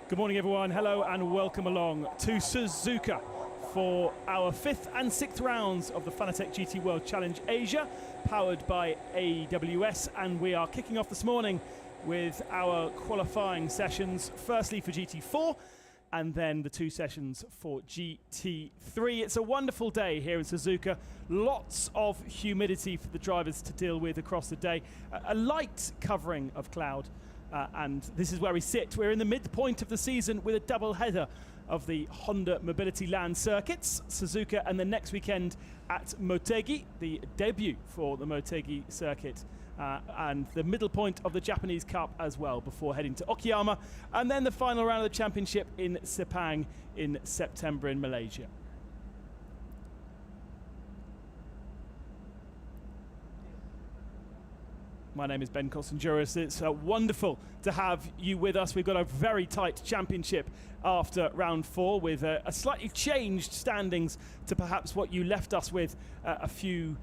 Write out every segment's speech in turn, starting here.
Good morning, everyone. Hello and welcome along to Suzuka for our 5th and 6th rounds of the Fanatec GT World Challenge Asia, powered by AWS. And we are kicking off this morning with our qualifying sessions, firstly for GT4, and then the 2 sessions for GT3. It's a wonderful day here in Suzuka. Lots of humidity for the drivers to deal with across the day. A light covering of cloud. And this is where we sit. We're in the midpoint of the season with a double header of the Honda Mobility Land circuits, Suzuka, and then next weekend at Motegi, the debut for the Motegi circuit, and the middle point of the Japanese Cup as well before heading to Okayama, and then the final round of the championship in Sepang in September in Malaysia. My name is Ben Costanjuris. It's wonderful to have you with us. We've got a very tight championship after round 4 with a slightly changed standings to perhaps what you left us with a few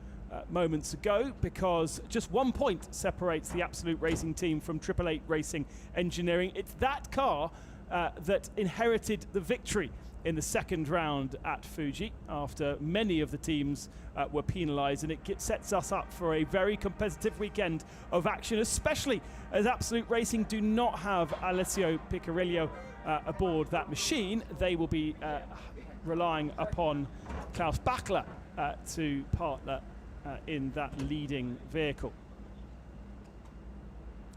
moments ago, because just 1 point separates the Absolute Racing team from 888 Racing Engineering. It's that car that inherited the victory in the second round at Fuji after many of the teams were penalised, and it sets us up for a very competitive weekend of action, especially as Absolute Racing do not have Alessio Piccirillo aboard that machine. They will be relying upon Klaus Bachler to partner in that leading vehicle.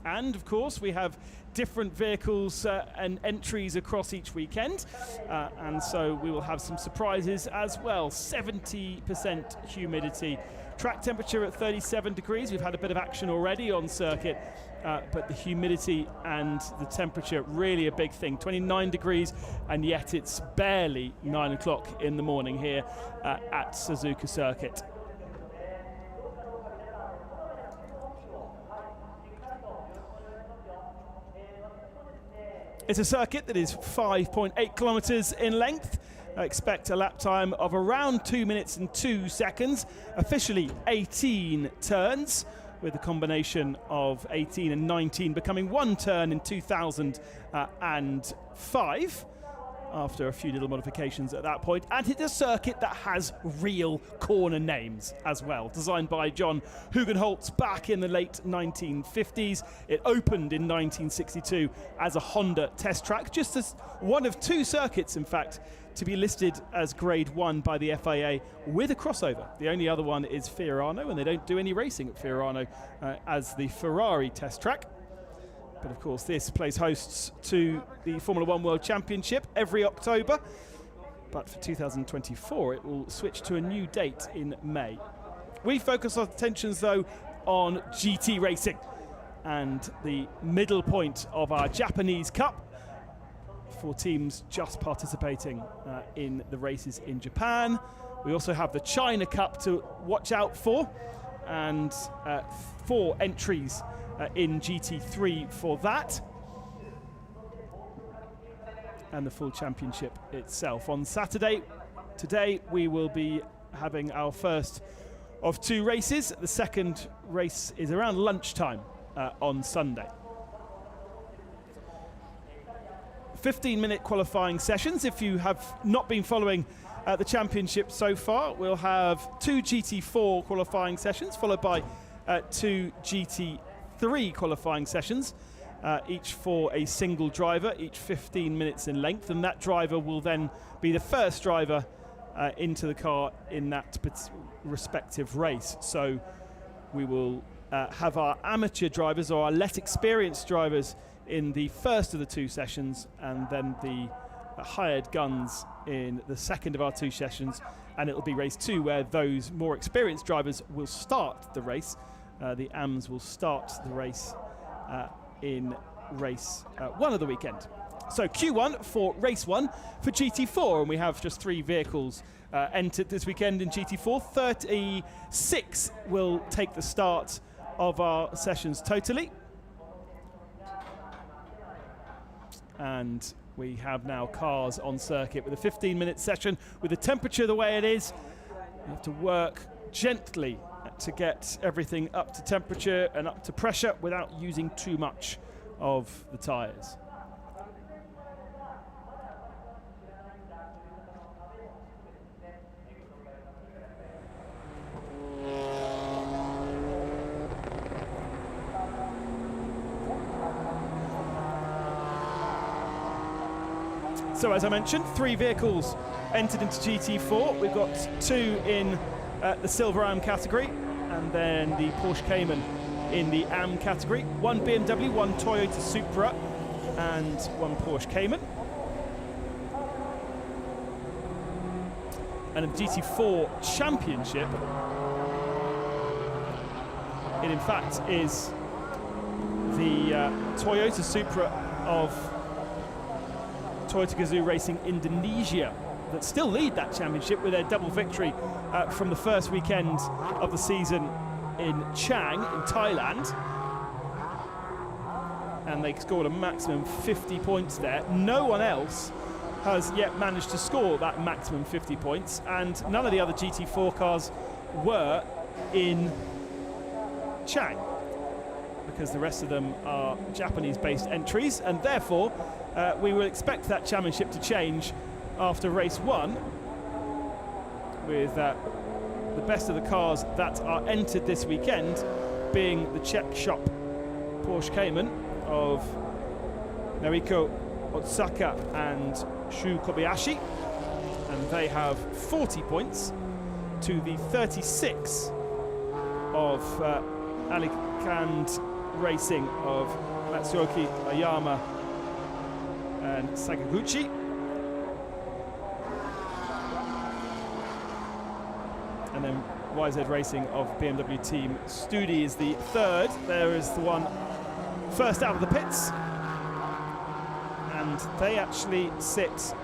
And of course we have different vehicles and entries across each weekend, and so we will have some surprises as well. 70% humidity, track temperature at 37 degrees. We've had a bit of action already on circuit, but the humidity and the temperature really a big thing. 29 degrees, and yet it's barely 9 o'clock in the morning here at Suzuka circuit. It's a circuit that is 5.8 kilometers in length. I expect a lap time of around 2 minutes and 2 seconds. Officially 18 turns, with a combination of 18 and 19 becoming 1 turn in 2005. After a few little modifications at that point. And it's a circuit that has real corner names as well, designed by John Hugenholtz back in the late 1950s. It opened in 1962 as a Honda test track, just as one of 2 circuits, in fact, to be listed as Grade 1 by the FIA with a crossover. The only other one is Fiorano, and they don't do any racing at Fiorano as the Ferrari test track. But of course this plays hosts to the Formula 1 World Championship every October. But for 2024 it will switch to a new date in May. We focus our attentions though on GT racing and the middle point of our Japanese Cup for teams just participating in the races in Japan. We also have the China Cup to watch out for, and 4 entries in GT3 for that, and the full championship itself on Saturday. Today we will be having our first of 2 races. The second race is around lunchtime on Sunday. 15-minute qualifying sessions. If you have not been following the championship so far, we'll have 2 GT4 qualifying sessions followed by 2 GT3 qualifying sessions, each for a single driver, each 15 minutes in length, and that driver will then be the first driver into the car in that respective race. So we will have our amateur drivers or our less experienced drivers in the first of the 2 sessions, and then the hired guns in the second of our 2 sessions, and it'll be race 2 where those more experienced drivers will start the race. The AMs will start the race in race 1 of the weekend. So Q1 for race 1 for GT4, and we have just 3 vehicles entered this weekend in GT4. 36 will take the start of our sessions totally. And we have now cars on circuit with a 15-minute session. With the temperature the way it is, you have to work gently to get everything up to temperature and up to pressure without using too much of the tyres. So as I mentioned, 3 vehicles entered into GT4. We've got 2 in the Silver Am category, and then the Porsche Cayman in the Am category. 1 BMW, 1 Toyota Supra, and 1 Porsche Cayman. And in the GT4 Championship, it in fact is the Toyota Supra of Toyota Gazoo Racing Indonesia that still lead that championship with their double victory from the first weekend of the season in Chiang in Thailand. And they scored a maximum 50 points there. No one else has yet managed to score that maximum 50 points, and none of the other GT4 cars were in Chiang, because the rest of them are Japanese-based entries, and therefore we will expect that championship to change after race 1, with the best of the cars that are entered this weekend being the Czech shop Porsche Cayman of Nariko Otsaka and Shu Kobayashi, and they have 40 points to the 36 of Alicante Racing of Matsuoki Ayama and Sakaguchi. And then YZ Racing of BMW team Studi is the 3rd. There is the one first out of the pits, and they actually sit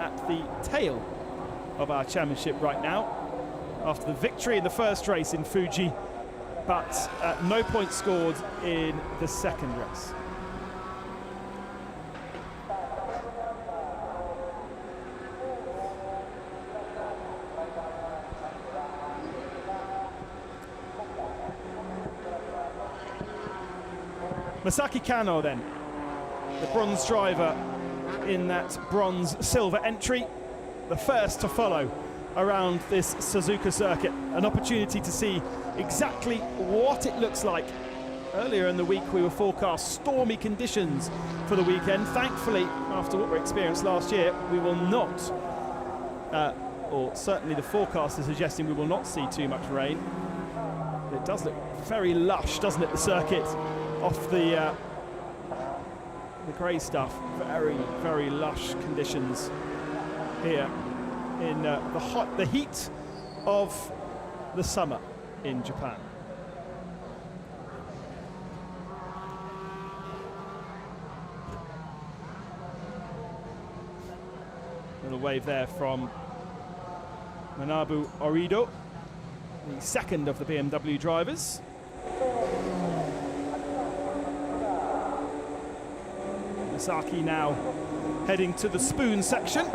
at the tail of our championship right now after the victory in the first race in Fuji, but no points scored in the second race. Masaki Kano then, the bronze driver in that bronze-silver entry, the first to follow around this Suzuka circuit. An opportunity to see exactly what it looks like. Earlier in the week we were forecast stormy conditions for the weekend. Thankfully, after what we experienced last year, we will not, or certainly the forecast is suggesting we will not see too much rain. It does look very lush, doesn't it, the circuit? Off the grey stuff, very, very lush conditions here in the heat of the summer in Japan. Little wave there from Manabu Orido, the second of the BMW drivers. Misaki now heading to the spoon section.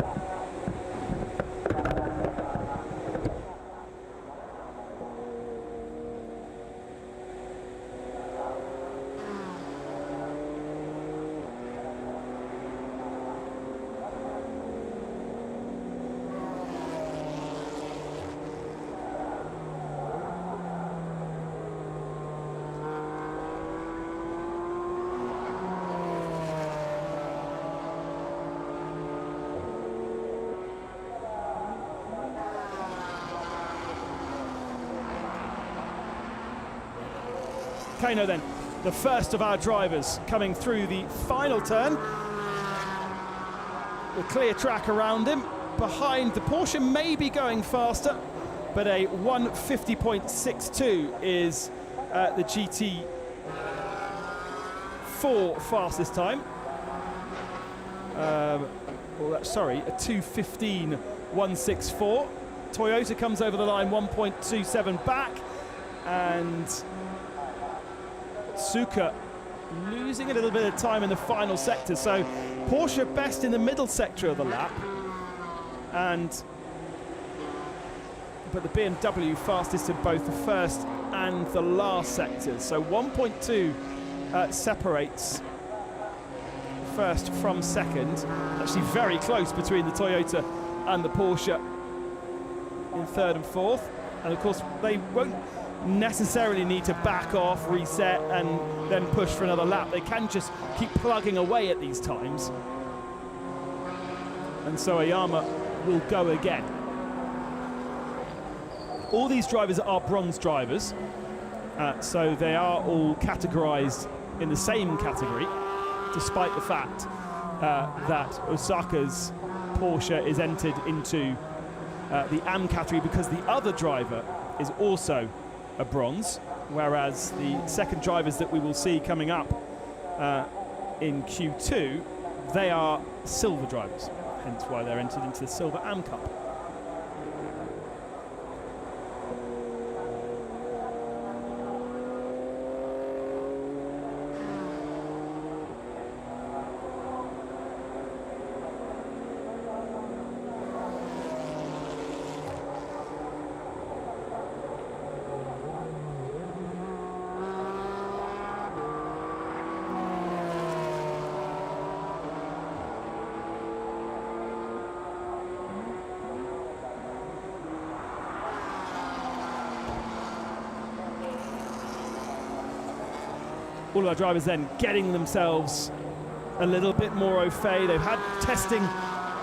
Kano then, the first of our drivers coming through the final turn. The clear track around him. Behind the Porsche may be going faster, but a 1:50.62 is the GT4 fastest time. Sorry, a 2:15.164. Toyota comes over the line 1.27 back, and Suzuka losing a little bit of time in the final sector. So Porsche best in the middle sector of the lap, but the BMW fastest in both the first and the last sectors. So 1.2 separates first from second. Actually very close between the Toyota and the Porsche in third and fourth. And of course they won't necessarily need to back off, reset, and then push for another lap. They can just keep plugging away at these times. and so Ayama will go again. All these drivers are bronze drivers, so they are all categorized in the same category, despite the fact that Osaka's Porsche is entered into the AM category because the other driver is also a bronze, whereas the second drivers that we will see coming up in Q2, they are silver drivers, hence why they're entered into the Silver AM Cup. All of our drivers then getting themselves a little bit more au fait. They've had testing,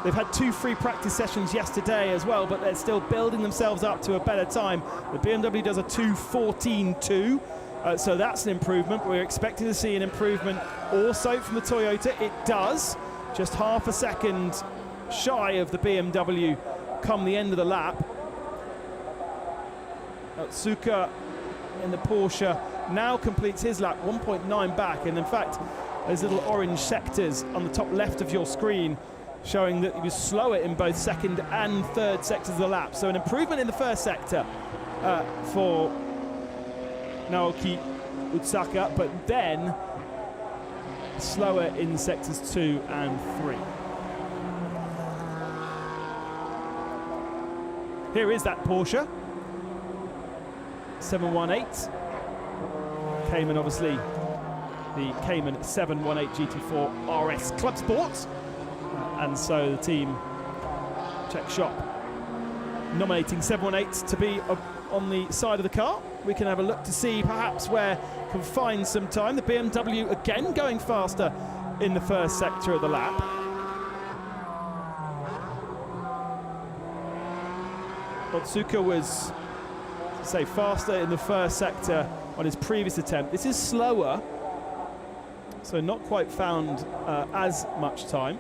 they've had 2 free practice sessions yesterday as well, but they're still building themselves up to a better time. The BMW does a 2:14.2, so that's an improvement. We're expecting to see an improvement also from the Toyota. It does, just half a second shy of the BMW come the end of the lap. Suzuka in the Porsche now completes his lap 1.9 back, and in fact those little orange sectors on the top left of your screen showing that he was slower in both second and third sectors of the lap. So an improvement in the first sector for Naoki Osaka, but then slower in sectors 2 and 3. Here is that Porsche 718. Cayman, obviously, the Cayman 718 GT4 RS Club Sports. And so the team, Czech shop, nominating 718 to be on the side of the car. We can have a look to see perhaps where can find some time. The BMW again going faster in the first sector of the lap. Otsuka was, say, faster in the first sector on his previous attempt. This is slower, so not quite found as much time.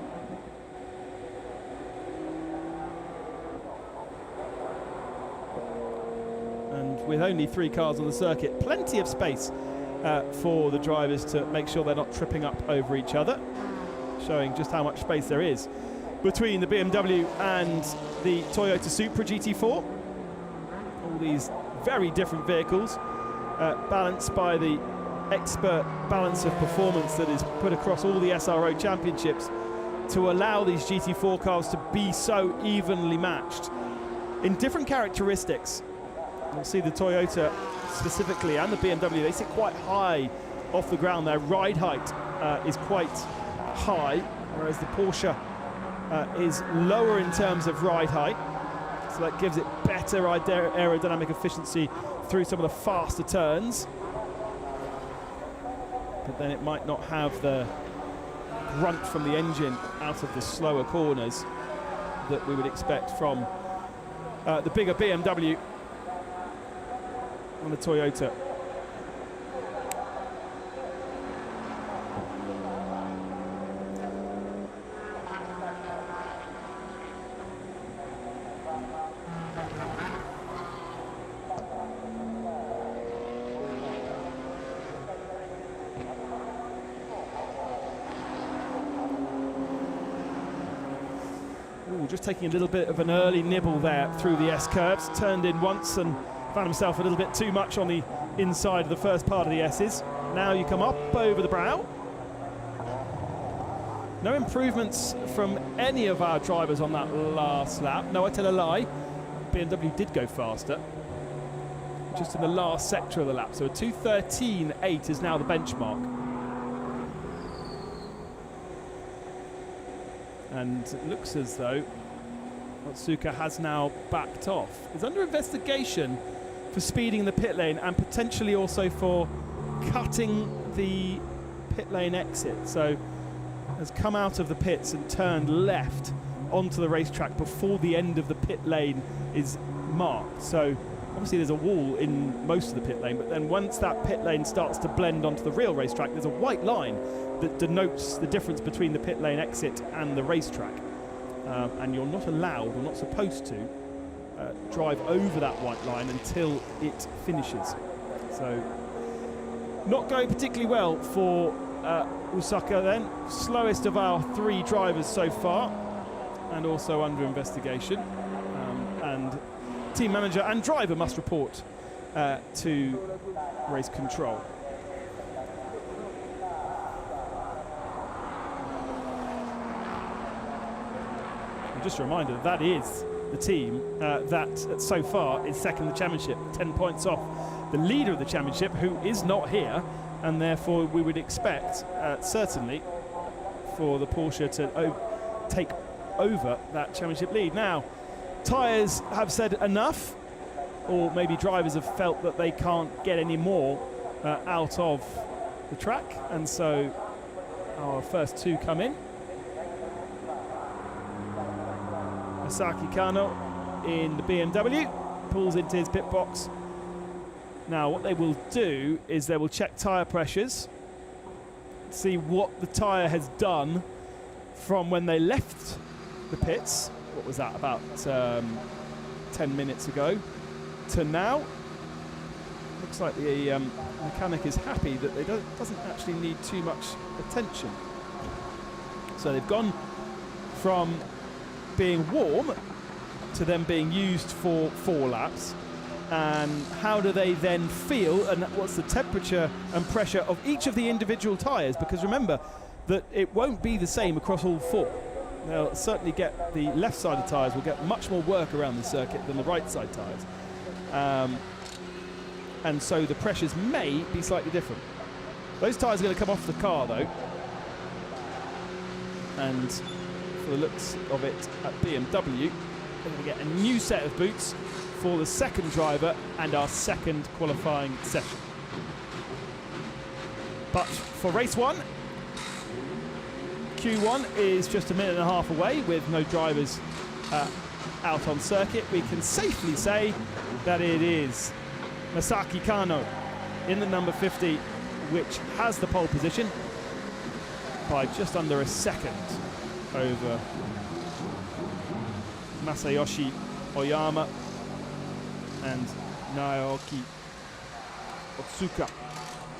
And with only 3 cars on the circuit, plenty of space for the drivers to make sure they're not tripping up over each other, showing just how much space there is between the BMW and the Toyota Supra GT4. All these very different vehicles, balanced by the expert balance of performance that is put across all the SRO championships to allow these GT4 cars to be so evenly matched in different characteristics. You'll see the Toyota specifically and the BMW, they sit quite high off the ground. Their ride height is quite high, whereas the Porsche is lower in terms of ride height. So that gives it better aerodynamic efficiency through some of the faster turns. But then it might not have the grunt from the engine out of the slower corners that we would expect from the bigger BMW and the Toyota. Just taking a little bit of an early nibble there through the S-curves, turned in once and found himself a little bit too much on the inside of the first part of the S's. Now you come up over the brow. No improvements from any of our drivers on that last lap. No, I tell a lie. BMW did go faster, just in the last sector of the lap. So a 2:13.8 is now the benchmark. And it looks as though Suzuka has now backed off. He's under investigation for speeding in the pit lane and potentially also for cutting the pit lane exit. So has come out of the pits and turned left onto the racetrack before the end of the pit lane is marked. So obviously there's a wall in most of the pit lane, but then once that pit lane starts to blend onto the real racetrack, there's a white line that denotes the difference between the pit lane exit and the racetrack. And you're not allowed, or not supposed to, drive over that white line until it finishes. So not going particularly well for Suzuka then. Slowest of our 3 drivers so far, and also under investigation. And team manager and driver must report to race control. And just a reminder, that is the team that so far is second in the championship, 10 points off the leader of the championship, who is not here, and therefore we would expect certainly for the Porsche to take over that championship lead. Now, tyres have said enough, or maybe drivers have felt that they can't get any more out of the track, and so our first 2 come in. Masaki Kano in the BMW pulls into his pit box. Now what they will do is they will check tyre pressures, see what the tyre has done from when they left the pits. What was that, about 10 minutes ago to now. Looks like the mechanic is happy that they doesn't actually need too much attention. So they've gone from being warm to them being used for 4 laps. And how do they then feel, and what's the temperature and pressure of each of the individual tyres? Because remember that it won't be the same across all 4. They'll certainly get, the left side of tyres will get much more work around the circuit than the right side tyres. And so the pressures may be slightly different. Those tyres are going to come off the car though. And for the looks of it at BMW, we're going to get a new set of boots for the second driver and our second qualifying session. But for race 1, Q1 is just a minute and a half away with no drivers out on circuit. We can safely say that it is Masaki Kano in the number 50, which has the pole position by just under a second over Masayoshi Oyama and Naoki Otsuka,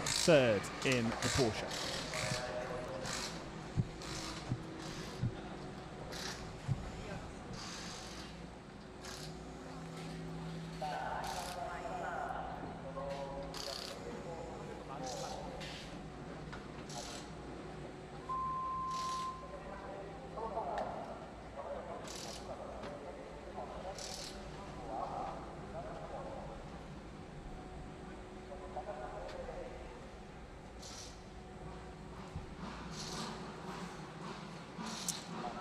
third in the Porsche.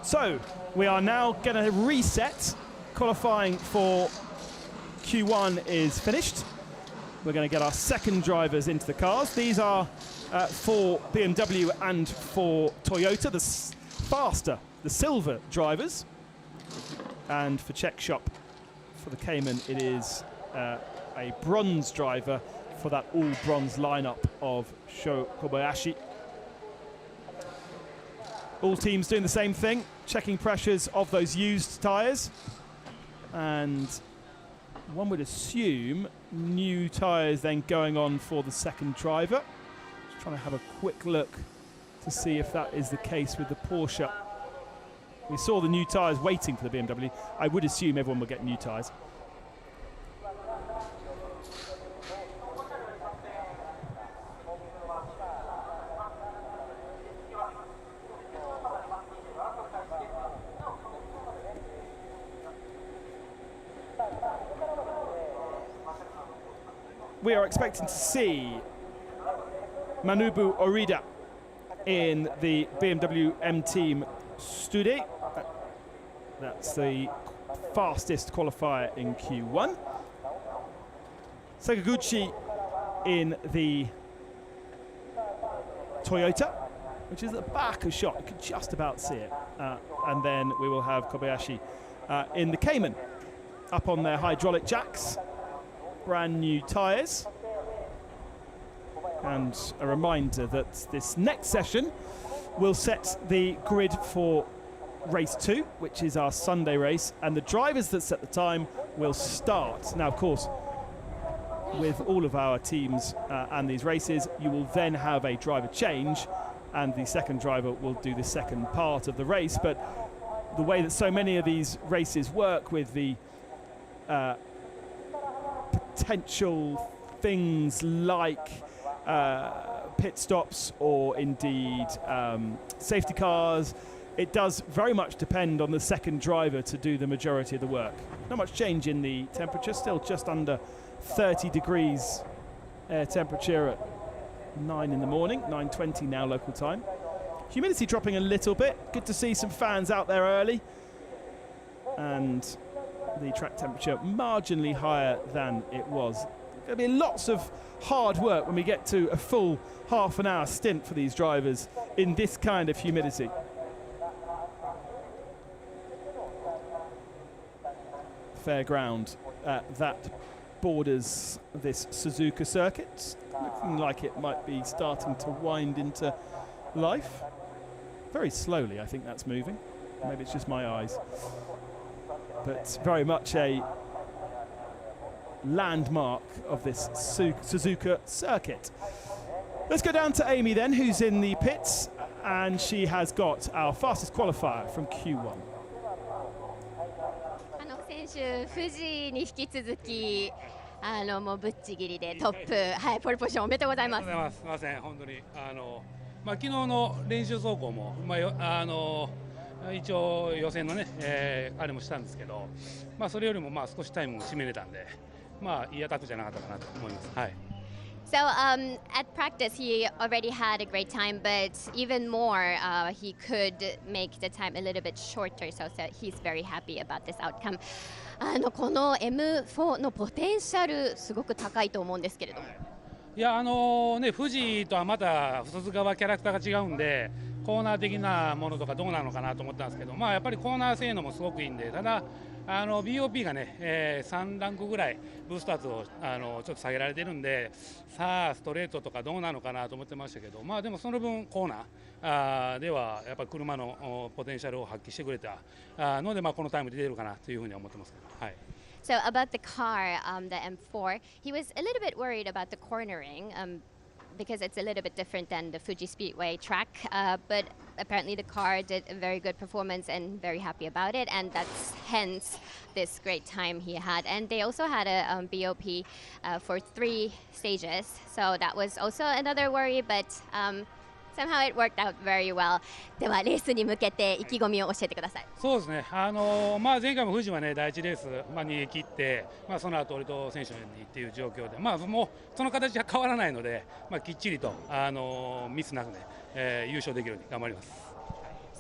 So we are now going to reset. Qualifying for Q1 is finished. We're going to get our second drivers into the cars. These are for BMW and for Toyota, the faster, the silver drivers. And for Czech Shop, for the Cayman, it is a bronze driver for that all-bronze lineup of Sho Kobayashi. All teams doing the same thing, checking pressures of those used tyres. And one would assume new tyres then going on for the second driver. Just trying to have a quick look to see if that is the case with the Porsche. We saw the new tyres waiting for the BMW. I would assume everyone will get new tyres. We are expecting to see Manabu Orida in the BMW M Team Stude. That's the fastest qualifier in Q1. Sakaguchi in the Toyota, which is at the back of shot. You can just about see it and then we will have Kobayashi in the Cayman, up on their hydraulic jacks, brand new tyres. And a reminder that this next session will set the grid for race 2, which is our Sunday race, and the drivers that set the time will start. Now, of course, with all of our teams and these races, you will then have a driver change, and the second driver will do the second part of the race. But the way that so many of these races work, with the potential things like pit stops or indeed safety cars, it does very much depend on the second driver to do the majority of the work. Not much change in the temperature, still just under 30 degrees air temperature at 9 in the morning, 9:20 now local time. Humidity dropping a little bit. Good to see some fans out there early. And the track temperature marginally higher than it was. There'll be lots of hard work when we get to a full half an hour stint for these drivers in this kind of humidity. Fair ground that borders this Suzuka circuit. Looking like it might be starting to wind into life. Very slowly, I think that's moving. Maybe it's just my eyes. But very much a landmark of this Suzuka circuit. Let's go down to Amy then, who's in the pits, and she has got our fastest qualifier from Q1. 選手、富士に引き続きもうぶっちぎりでトップ、はい、ポールポジションおめでとうございます。ありがとうございます。すみません、本当に昨日の練習走行も一応予選のね、あれもしたんですけど、それよりも少しタイムを締めれたんで、いいアタックじゃなかったかなと思います。はい。So at practice, he already had a great time, but even more, he could make the time a little bit shorter. So he's very happy about this outcome. この M4 のポテンシャルすごく高いと思うんですけれども。いやね、富士とはまた外側キャラクターが違うんで、コーナー的なものとかどうなのかなと思ったんですけど、やっぱりコーナー性能もすごくいいんで、ただBOP がね、3ランクぐらいブースト圧をちょっと下げられてるんで、さあストレートとかどうなのかなと思ってましたけど、でもその分コーナーではやっぱり車のポテンシャルを発揮してくれたので、このタイムで出るかなというふうに思ってますけど。はい。So about the car, the M4, he was a little bit worried about the cornering because it's a little bit different than the Fuji Speedway track, but apparently the car did a very good performance and very happy about it, and that's hence this great time he had. And they also had a BOP for 3 stages, so that was also another worry, but somehow it worked out very well. ではレースに向けて意気込みを教えてください。そうですね。前回も富士はね第1レース逃げ切って、その後俺と選手にっていう状況で、もうその形は変わらないので、きっちりとミスなくね、優勝できるように頑張ります。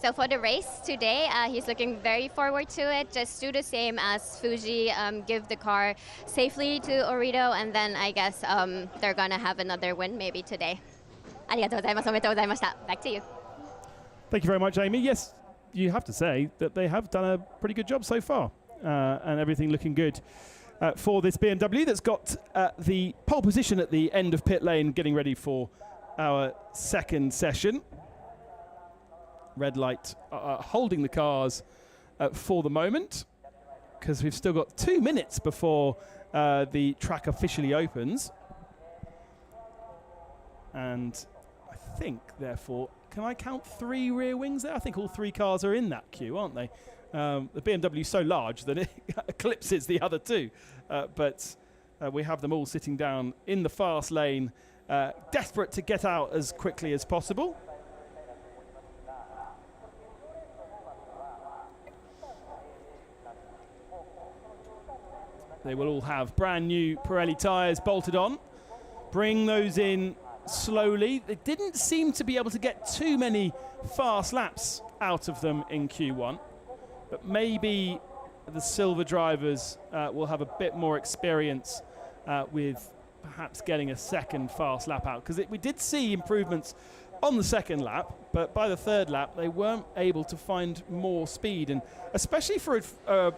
So for the race today, he's looking very forward to it. Just do the same as Fuji, give the car safely to Orito, and then I guess they're gonna have another win maybe today. ありがとうございます。おめでとうございました。Back to you. Thank you very much, Amy. Yes, you have to say that they have done a pretty good job so far, and everything looking good for this BMW that's got the pole position at the end of pit lane, getting ready for our second session. Red light holding the cars for the moment, because we've still got 2 minutes before the track officially opens. And I think, therefore, can I count 3 rear wings there? I think all 3 cars are in that queue, aren't they? The BMW is so large that it eclipses the other 2. But we have them all sitting down in the fast lane, desperate to get out as quickly as possible. They will all have brand new Pirelli tyres bolted on. Bring those in slowly. They didn't seem to be able to get too many fast laps out of them in Q1, but maybe the silver drivers will have a bit more experience with perhaps getting a second fast lap out, because we did see improvements on the second lap, but by the third lap they weren't able to find more speed, and especially for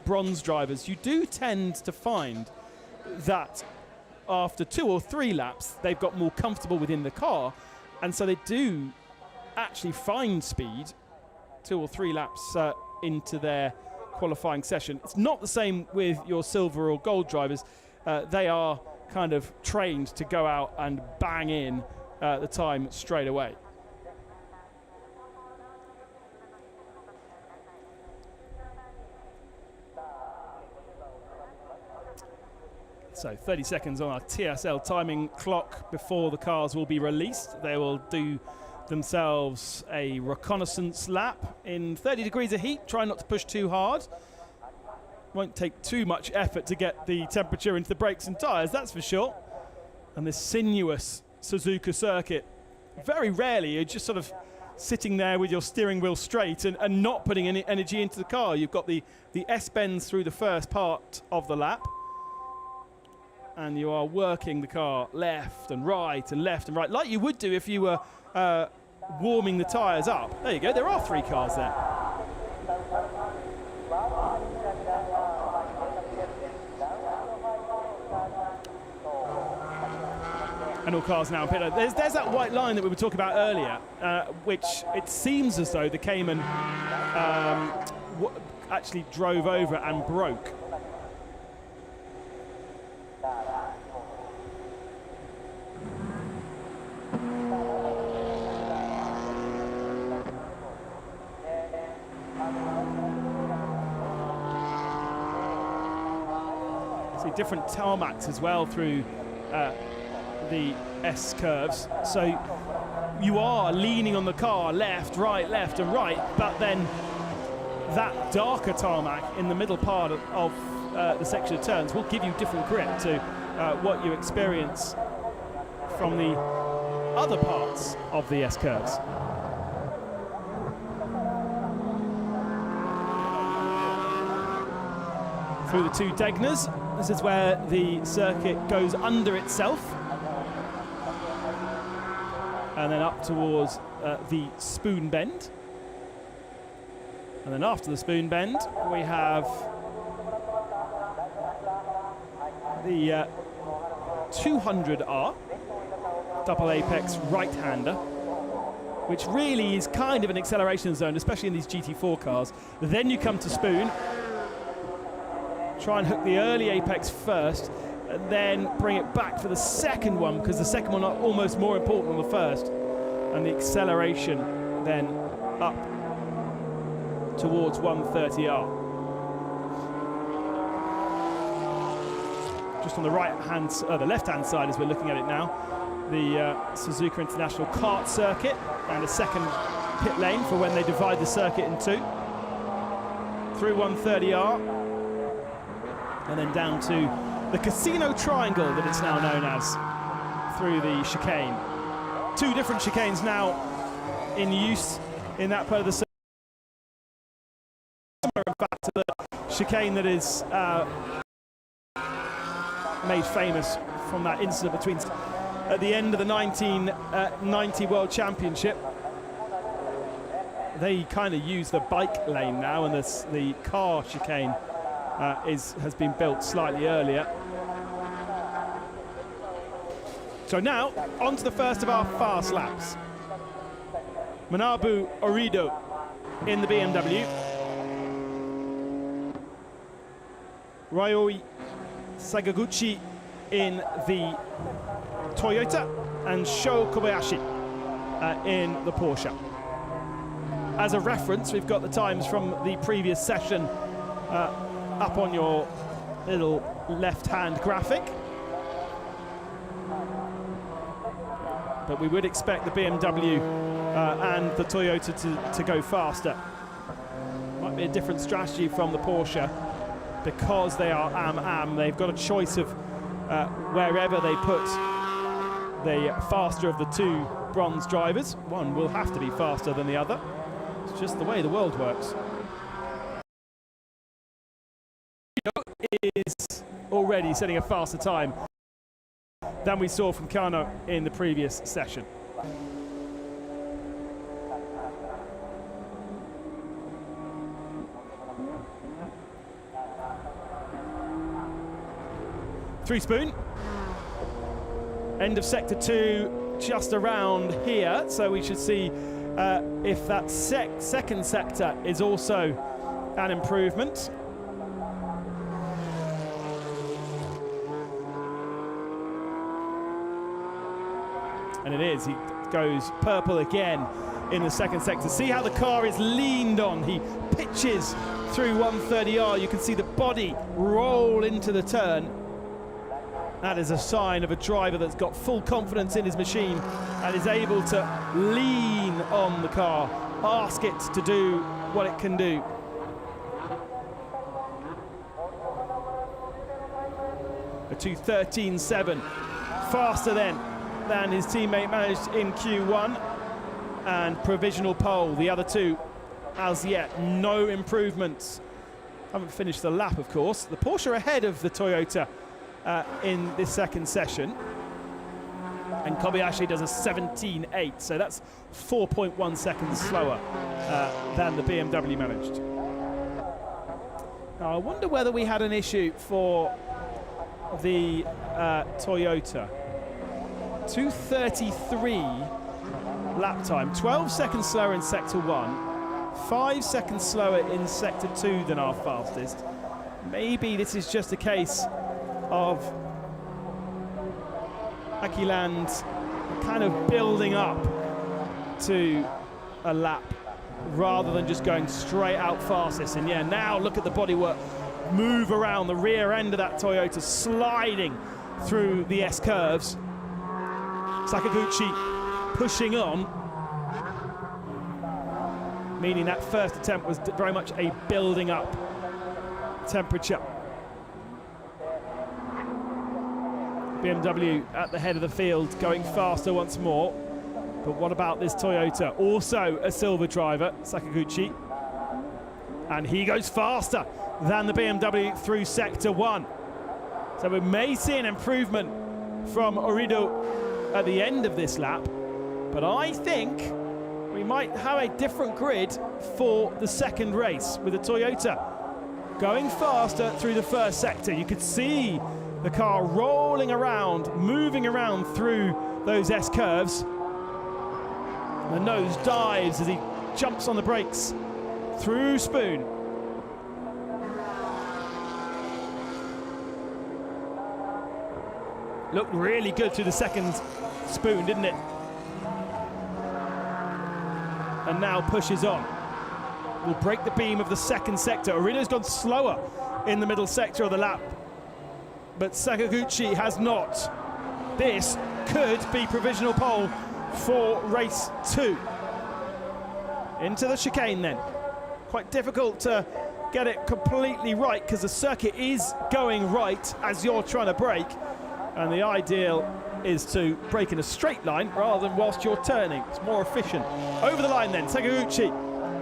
bronze drivers, you do tend to find that after 2 or 3 laps they've got more comfortable within the car, and so they do actually find speed 2 or 3 laps into their qualifying session. It's not the same with your silver or gold drivers. They are kind of trained to go out and bang in the time straight away. So 30 seconds on our TSL timing clock before the cars will be released. They will do themselves a reconnaissance lap in 30 degrees of heat. Try not to push too hard. Won't take too much effort to get the temperature into the brakes and tyres, that's for sure. And this sinuous Suzuka circuit, very rarely you're just sort of sitting there with your steering wheel straight and not putting any energy into the car. You've got the S-bends through the first part of the lap, and you are working the car left and right and left and right, like you would do if you were warming the tyres up. There you go, there are 3 cars there. And all cars now in pit. There's that white line that we were talking about earlier, which it seems as though the Cayman actually drove over and broke. See different tarmacs as well through the S curves, so you are leaning on the car left, and right, but then that darker tarmac in the middle part of the section of turns will give you different grip to what you experience from the other parts of the S curves. Through the 2 Degners, this is where the circuit goes under itself, and then up towards the spoon bend. And then after the spoon bend, we have the 200R double apex right-hander, which really is kind of an acceleration zone, especially in these GT4 cars. Then you come to spoon, try and hook the early apex first, and then bring it back for the second one, because the second one is almost more important than the first. And the acceleration then up towards 130R. Just on the the left-hand side as we're looking at it now, the Suzuka International kart circuit, and a second pit lane for when they divide the circuit in 2. Through 130R, and then down to the Casino Triangle that it's now known as, through the chicane. 2 different chicanes now in use in that part of the circuit. In fact, to the chicane that is made famous from that incident between at the end of the 1990 World Championship. They kind of use the bike lane now, and the car chicane has been built slightly earlier. So now, on to the first of our fast laps. Manabu Orido in the BMW. Ryoi Sagaguchi in the Toyota, and Sho Kobayashi in the Porsche. As a reference, we've got the times from the previous session up on your little left-hand graphic. But we would expect the BMW and the Toyota to go faster. Might be a different strategy from the Porsche, because they are am-am. They've got a choice of wherever they put the faster of the 2 bronze drivers. One will have to be faster than the other. It's just the way the world works. Is already setting a faster time than we saw from Kano in the previous session. through Spoon. End of sector 2 just around here, so we should see if that second sector is also an improvement. And it is. He goes purple again in the second sector. See how the car is leaned on. He pitches through 130R. You can see the body roll into the turn. That is a sign of a driver that's got full confidence in his machine and is able to lean on the car, ask it to do what it can do. A 2:13.7, faster then than his teammate managed in Q1, and provisional pole. The other two, as yet, no improvements. Haven't finished the lap, of course. The Porsche ahead of the Toyota in this second session, and Kobayashi does a 17.8, so that's 4.1 seconds slower than the BMW managed. Now I wonder whether we had an issue for the Toyota. 2:33 lap time, 12 seconds slower in sector 1, 5 seconds slower in sector 2 than our fastest. Maybe this is just a case of Akiland kind of building up to a lap rather than just going straight out fastest. And yeah, now look at the bodywork move around the rear end of that Toyota, sliding through the S-curves. Sakaguchi pushing on, meaning that first attempt was very much a building up temperature. BMW at the head of the field, going faster once more. But what about this Toyota? Also a silver driver, Sakaguchi. And he goes faster than the BMW through sector 1. So we may see an improvement from Orido at the end of this lap, but I think we might have a different grid for the second race with the Toyota going faster through the first sector. You could see the car rolling around, moving around through those S-curves. The nose dives as he jumps on the brakes through Spoon. Looked really good through the second Spoon, didn't it? And now pushes on. Will break the beam of the second sector. Orido's gone slower in the middle sector of the lap, but Sakaguchi has not. This could be provisional pole for race 2. Into the chicane then. Quite difficult to get it completely right because the circuit is going right as you're trying to brake, and the ideal is to brake in a straight line rather than whilst you're turning. It's more efficient. Over the line then, Sakaguchi,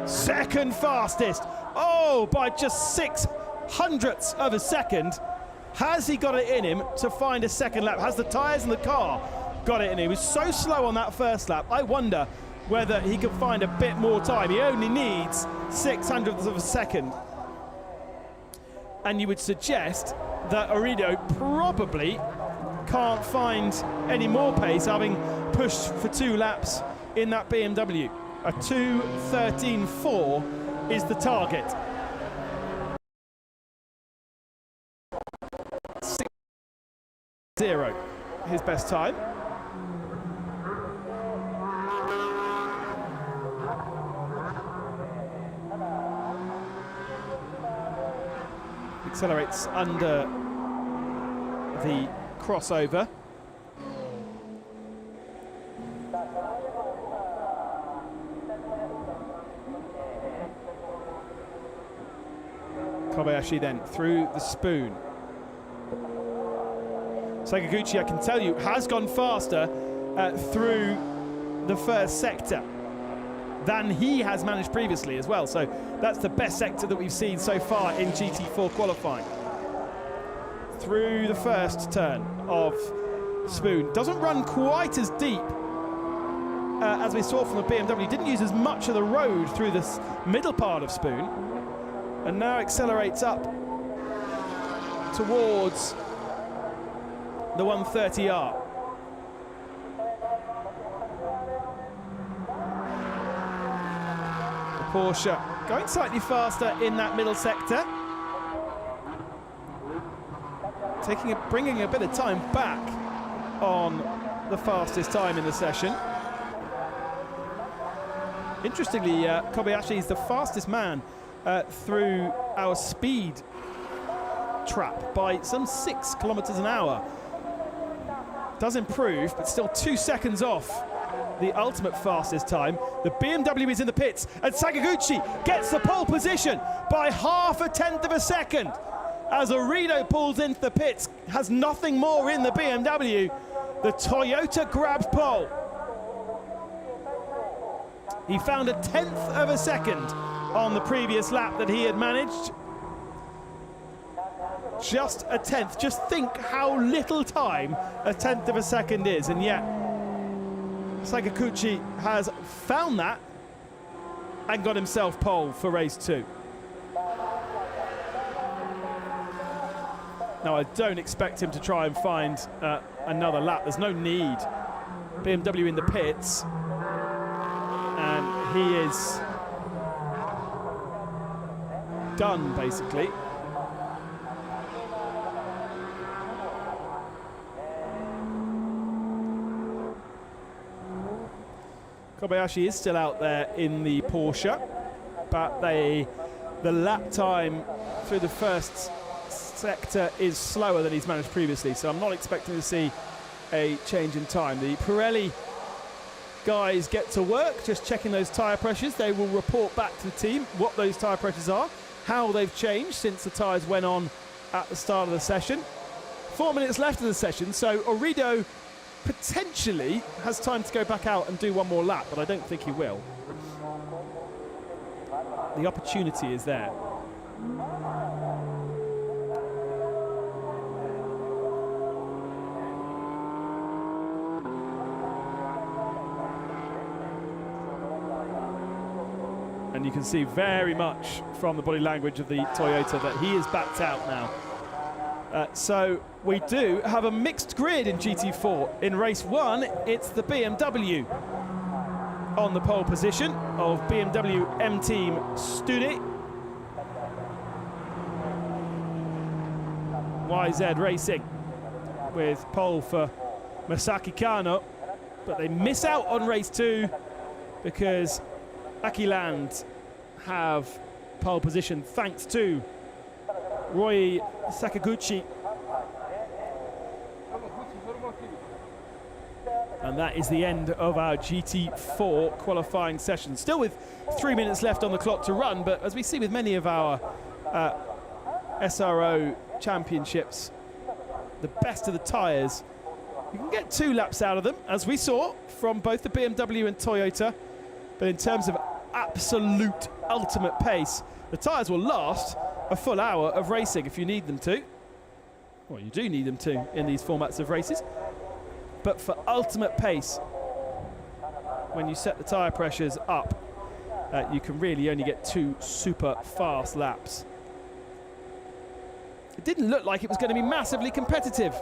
second fastest. Oh, by just 0.06 of a second. Has he got it in him to find a second lap? Has the tyres and the car got it in him? He was so slow on that first lap. I wonder whether he could find a bit more time. He only needs 0.06 of a second. And you would suggest that Orido probably can't find any more pace, having pushed for 2 laps in that BMW. A 2:13.4 is the target. 6:0, his best time. Accelerates under the crossover. Kobayashi then through the Spoon. Sakaguchi, I can tell you, has gone faster through the first sector than he has managed previously as well. So that's the best sector that we've seen so far in GT4 qualifying. Through the first turn of Spoon. Doesn't run quite as deep as we saw from the BMW. Didn't use as much of the road through this middle part of Spoon. And now accelerates up towards the 130R. The Porsche going slightly faster in that middle sector. Bringing a bit of time back on the fastest time in the session. Interestingly, Kobayashi is the fastest man through our speed trap by some 6 kilometers an hour. Does improve, but still 2 seconds off the ultimate fastest time. The BMW is in the pits, and Sakaguchi gets the pole position by 0.5 of a second. As Orido pulls into the pits, has nothing more in the BMW. The Toyota grabs pole. He found 1/10 of a second on the previous lap that he had managed. Just 1/10. Just think how little time 1/10 of a second is, and yet Sakaguchi has found that and got himself pole for race 2. Now, I don't expect him to try and find another lap. There's no need. BMW in the pits. And he is done, basically. Kobayashi is still out there in the Porsche, but the lap time through the first sector is slower than he's managed previously, so I'm not expecting to see a change in time. The Pirelli guys get to work, just checking those tyre pressures. They will report back to the team what those tyre pressures are, how they've changed since the tyres went on at the start of the session. 4 minutes left of the session, so Orido potentially has time to go back out and do one more lap, but I don't think he will. The opportunity is there. And you can see very much from the body language of the Toyota that he is backed out now. So we do have a mixed grid in GT4. In race 1, it's the BMW on the pole position of BMW M-Team Studi. YZ Racing with pole for Masaki Kano, but they miss out on race 2 because Akiland have pole position thanks to Roy Sakaguchi. And that is the end of our GT4 qualifying session. Still with 3 minutes left on the clock to run, but as we see with many of our SRO championships, the best of the tyres, you can get 2 laps out of them, as we saw from both the BMW and Toyota. But in terms of absolute ultimate pace, the tyres will last a full hour of racing if you need them to. Well, you do need them to in these formats of races. But for ultimate pace, when you set the tyre pressures up, you can really only get 2 super fast laps. It didn't look like it was going to be massively competitive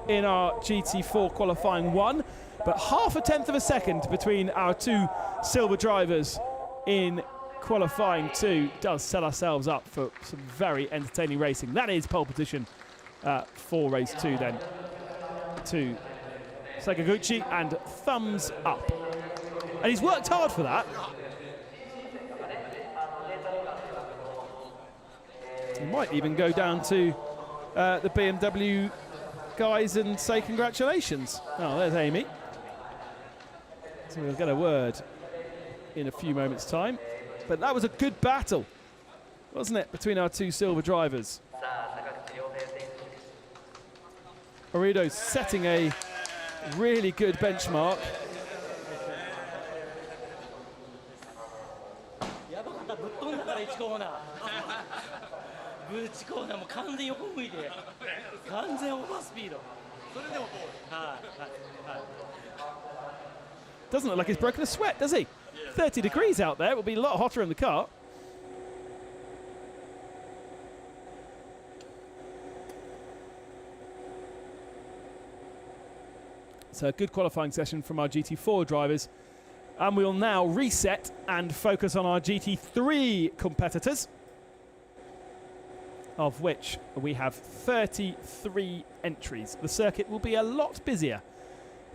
in our GT4 qualifying 1, but 0.5 of a second between our 2 silver drivers in qualifying 2 does set ourselves up for some very entertaining racing. That is pole position for race 2 then to Sakaguchi, and thumbs up. And he's worked hard for that. He might even go down to the BMW guys and say congratulations. Oh, there's Amy. So we'll get a word in a few moments' time. But that was a good battle, wasn't it, between our 2 silver drivers. Orido setting a really good benchmark. Doesn't look like he's broken a sweat, does he? 30 degrees out there. It will be a lot hotter in the car. So a good qualifying session from our GT4 drivers. And we'll now reset and focus on our GT3 competitors, of which we have 33 entries. The circuit will be a lot busier.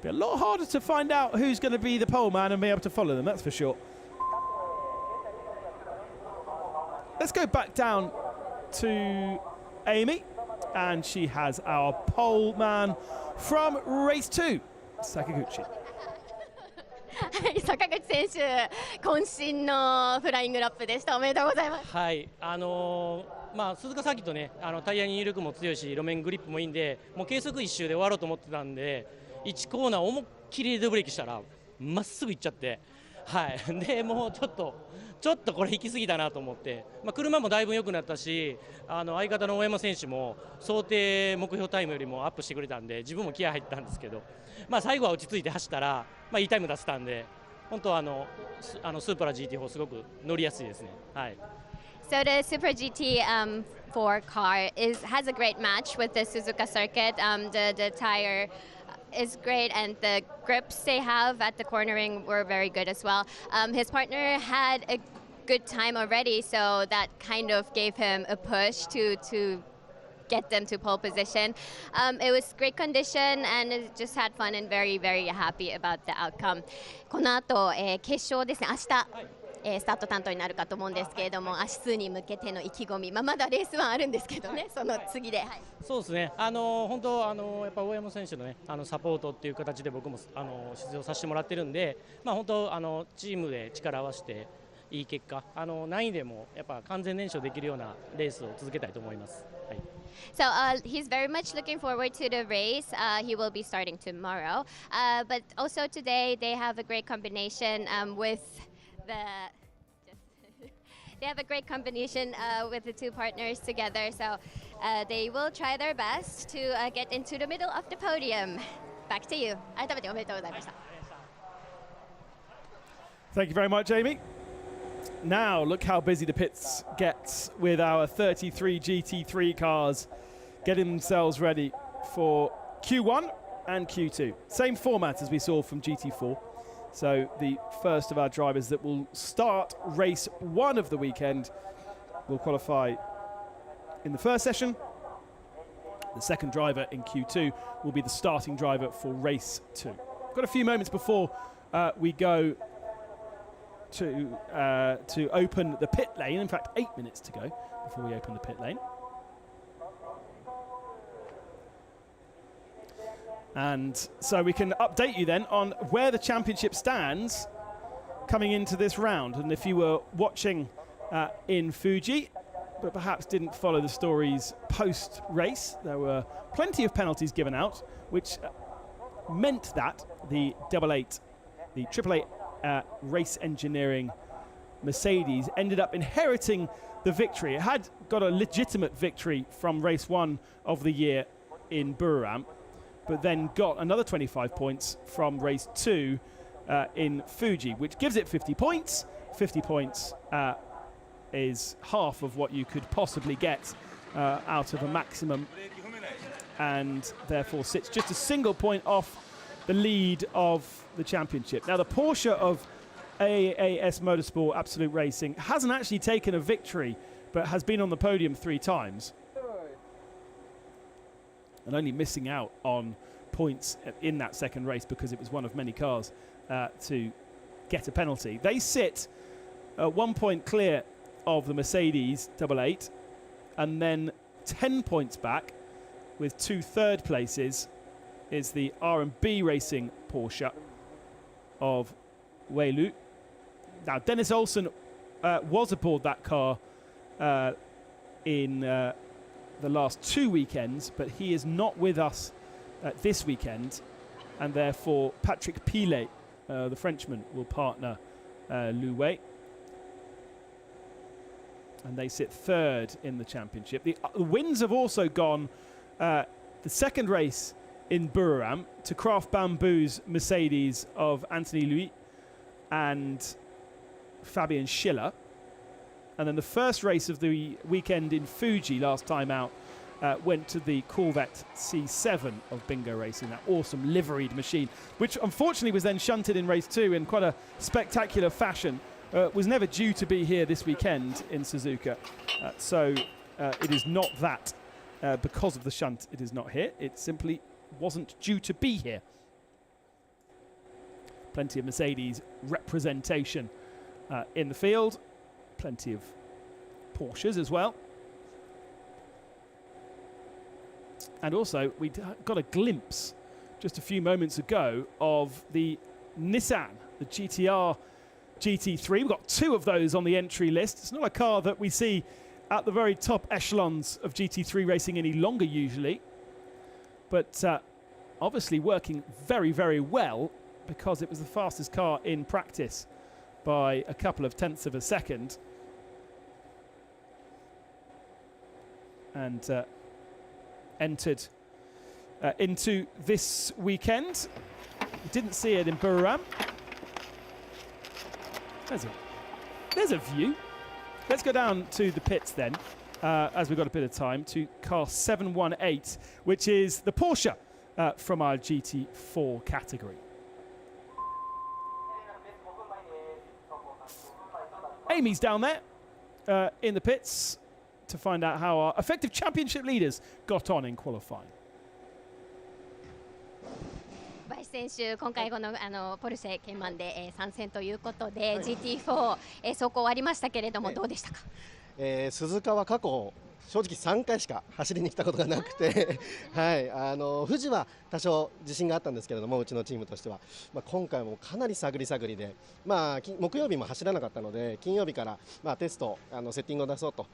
Be a lot harder to find out who's going to be the pole man and be able to follow them, that's for sure. Let's go back down to Amy, and she has our pole man from race 2, Sakaguchi. 坂口選手、渾身のフライングラップでした。おめでとうございます。はい、鈴鹿サーキットね、タイヤに入力も強いし、路面グリップもいいんで、もう計測1周で終わろうと思ってたんで、1コーナー思いっきりでブレーキしたら、まっすぐ行っちゃって、はい、でもうちょっとこれ行き過ぎだなと思って、車もだいぶ良くなったし、相方の大山選手も想定目標タイムよりもアップしてくれたんで、自分も気合入ったんですけど、最後は落ち着いて走ったら、いいタイム出せたんで、本当スーパラ GT4 すごく乗りやすいですね。はい。So the Super GT4 car has a great match with the Suzuka circuit. The tire is great, and the grips they have at the cornering were very good as well. His partner had a good time already, so that kind of gave him a push to get them to pole position. It was great condition, and it just had fun and very, very happy about the outcome. この後、決勝ですね、明日、スタート担当になるかと思うんですけれども、明日に向けての意気込み、まだレースはあるんですけどね、その次で。はい、そうですね、本当やっぱ大山選手のね、サポートっていう形で僕も出場させてもらってるんで、本当チームで力を合わせていい結果、何位でもやっぱ完全燃焼できるようなレースを続けたいと思います。はい。So he's very much looking forward to the race. He will be starting tomorrow. But also today they have a great combination with they have a great combination with the two partners together. So they will try their best to get into the middle of the podium. Back to you. 改めておめでとうございました。Thank you very much, Amy. Now, look how busy the pits gets with our 33 GT3 cars getting themselves ready for Q1 and Q2. Same format as we saw from GT4. So the first of our drivers that will start race 1 of the weekend will qualify in the first session. The second driver in Q2 will be the starting driver for race 2. Got a few moments before we go to open the pit lane. In fact, 8 minutes to go before we open the pit lane. And so we can update you then on where the championship stands coming into this round. And if you were watching in Fuji, but perhaps didn't follow the stories post-race, there were plenty of penalties given out, which meant that the AAA race engineering Mercedes ended up inheriting the victory. It had got a legitimate victory from race 1 of the year in Buriram, but then got another 25 points from race 2 in Fuji, which gives it 50 points. 50 points is half of what you could possibly get out of a maximum, and therefore sits just a single point off the lead of the championship. Now, the Porsche of AAS Motorsport Absolute Racing hasn't actually taken a victory, but has been on the podium 3 times. And only missing out on points in that second race because it was one of many cars to get a penalty. They sit 1 point clear of the Mercedes 88, and then 10 points back with 2 third places is the R&B Racing Porsche of Wei Lu. Now, Dennis Olsen was aboard that car in the last 2 weekends, but he is not with us this weekend, and therefore Patrick Pilet, the Frenchman, will partner Lu Wei. And they sit 3rd in the championship. The wins have also gone the second race in Buriram to Craft Bamboo's Mercedes of Anthony Louis and Fabian Schiller. And then the first race of the weekend in Fuji last time out went to the Corvette C7 of Bingo Racing, that awesome liveried machine, which unfortunately was then shunted in race 2 in quite a spectacular fashion. Was never due to be here this weekend in Suzuka. So it is not that because of the shunt it is not here. It simply wasn't due to be here. Plenty of Mercedes representation in the field. Plenty of Porsches as well. And also, we got a glimpse just a few moments ago of the Nissan, the GTR GT3. We've got 2 of those on the entry list. It's not a car that we see at the very top echelons of GT3 racing any longer usually. But obviously working very, very well because it was the fastest car in practice by a couple of tenths of a second. And entered into this weekend. Didn't see it in Buriram. There's a view. Let's go down to the pits then, as we've got a bit of time, to car 718, which is the Porsche from our GT4 category. Amy's down there in the pits to find out how our effective championship leaders got on in qualifying. 小林選手、今回このポルシェケイマンで、参戦ということで、GT4、走行終わりましたけれども、どうでしたか？鈴鹿は過去正直3回しか走りに来たことがなくてはい、富士は多少自信があったんですけれども、うちのチームとしては、今回もかなり探り探りで、木曜日も走らなかったので金曜日から、テストセッティングを出そうと、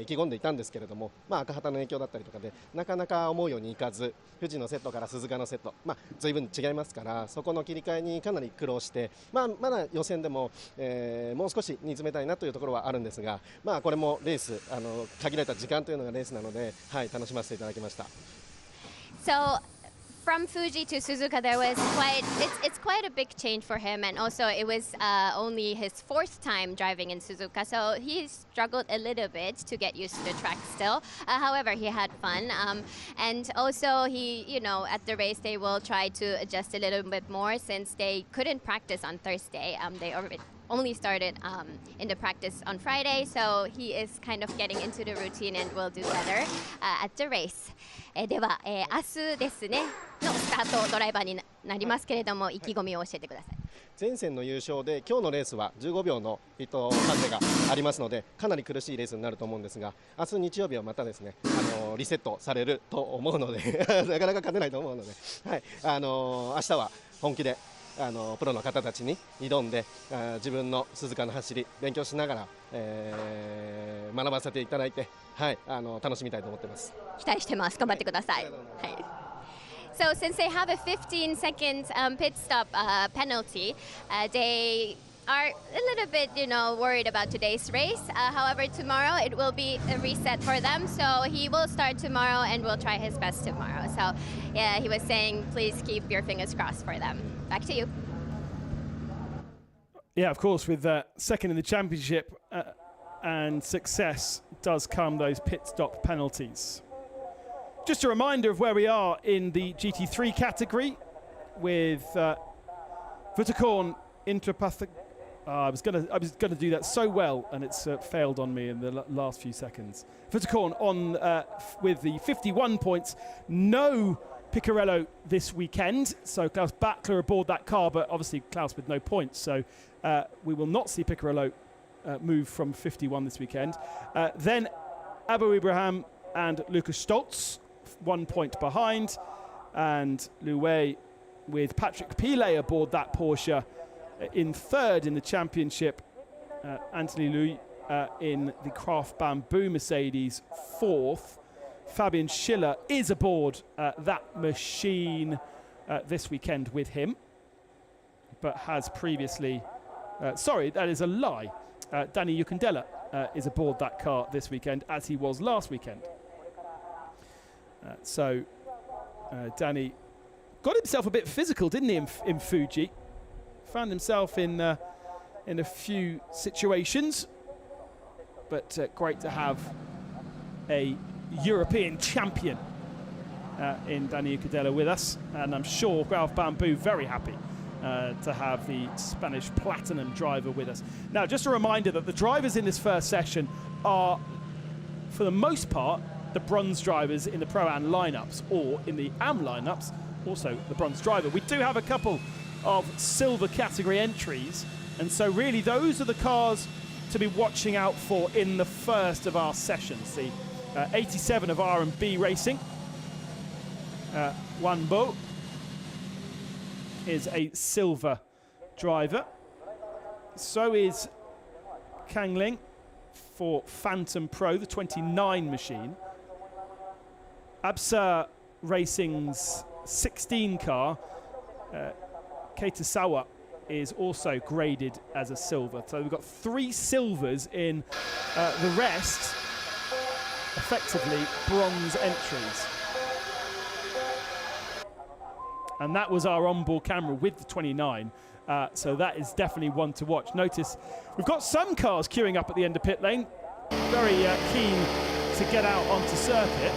意気込んでいたんですけれども、赤旗の影響だったりとかでなかなか思うようにいかず、富士のセットから鈴鹿のセット、随分違いますから、そこの切り替えにかなり苦労して、まだ予選でも、もう少し煮詰めたいなというところはあるんですが、これもレース限られた時間というのがレースなので、楽しませていただきました。So from Fuji to Suzuka, there was it's quite a big change for him, and also it was only his 4th time driving in Suzuka, so he struggled a little bit to get used to the track still. However, he had fun, and also he, at the race they will try to adjust a little bit more since they couldn't practice on Thursday. They only started in the practice on Friday, so he is kind of getting into the routine and will do better at the race. では、明日ですねのスタートドライバーになりますけれども、意気込みを教えてください。前線の優勝で今日のレースは15秒のピットハンデがありますので、かなり苦しいレースになると思うんですが、明日日曜日はまたですね、リセットされると思うのでなかなか勝てないと思うので、明日は本気でプロの方たちに挑んで、自分の鈴鹿の走り勉強しながら、学ばせていただいて、楽しみたいと思っています。期待してます。頑張ってください。So since they have a 15-second pit stop penalty, they are a little bit, worried about today's race. However, tomorrow it will be a reset for them. So he will start tomorrow and will try his best tomorrow. So yeah, he was saying, please keep your fingers crossed for them. Back to you. Yeah, of course, with second in the championship and success does come those pit stop penalties. Just a reminder of where we are in the GT3 category with Vutakorn Intrapathic. I was gonna do that so well, and it's failed on me in the last few seconds. Vutakorn on with the 51 points. No Piccarello this weekend, so Klaus Backler aboard that car, but obviously Klaus with no points, so we will not see Piccarello move from 51 this weekend. Then Abu Ibrahim and Lucas Stoltz, 1 point behind, and Louet with Patrick Pilet aboard that Porsche in 3rd in the championship. Anthony Louis in the Craft Bamboo Mercedes 4th. Fabian Schiller is aboard that machine this weekend with him, but has previously... sorry, that is a lie. Danny Yukandela is aboard that car this weekend, as he was last weekend. So Danny got himself a bit physical, didn't he, in Fuji? Found himself in a few situations, but great to have a European champion in Daniel Cadella with us, and I'm sure Ralph Bamboo very happy to have the Spanish Platinum driver with us. Now, just a reminder that the drivers in this first session are, for the most part, the bronze drivers in the Pro-Am lineups, or in the AM lineups, also the bronze driver. We do have a couple of silver category entries, and so really those are the cars to be watching out for in the first of our sessions. The 87 of R&B Racing, Wanbo, is a silver driver. So is Kang Ling for Phantom Pro, the 29 machine. Absa Racing's 16 car, Keitasawa, is also graded as a silver. So we've got 3 silvers in the rest, effectively bronze entries. And that was our onboard camera with the 29. So that is definitely one to watch. Notice we've got some cars queuing up at the end of pit lane, very keen to get out onto circuit.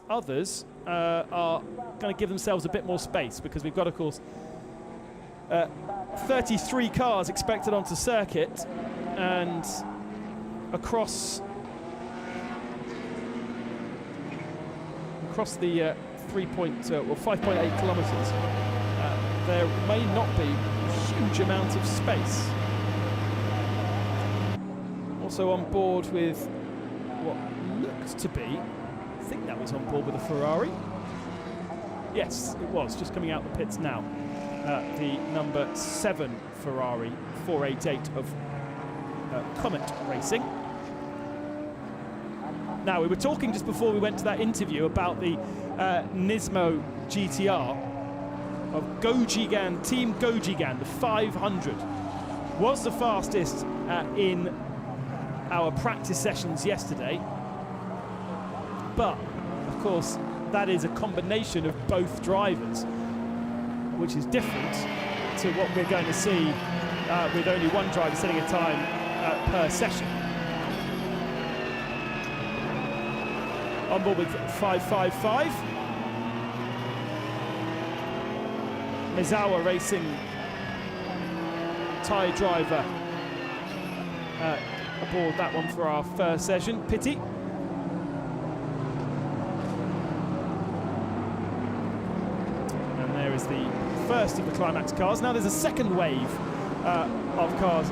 Others are going to give themselves a bit more space, because we've got, of course, 33 cars expected onto circuit, and across the 5.8 kilometres, there may not be a huge amount of space. Also on board with what looked to be, I think that was on board with a Ferrari. Yes, it was, just coming out the pits now. The number 7 Ferrari 488 of Comet Racing. Now, we were talking just before we went to that interview about the Nismo GTR of Gojigan, Team Gojigan. The 500 was the fastest in our practice sessions yesterday. But, of course, that is a combination of both drivers, which is different to what we're going to see with only one driver setting a time per session. On board with 555. Mizawa Racing Thai driver aboard that one for our first session. Pitti. And there is the first of the Climax cars. Now there's a second wave of cars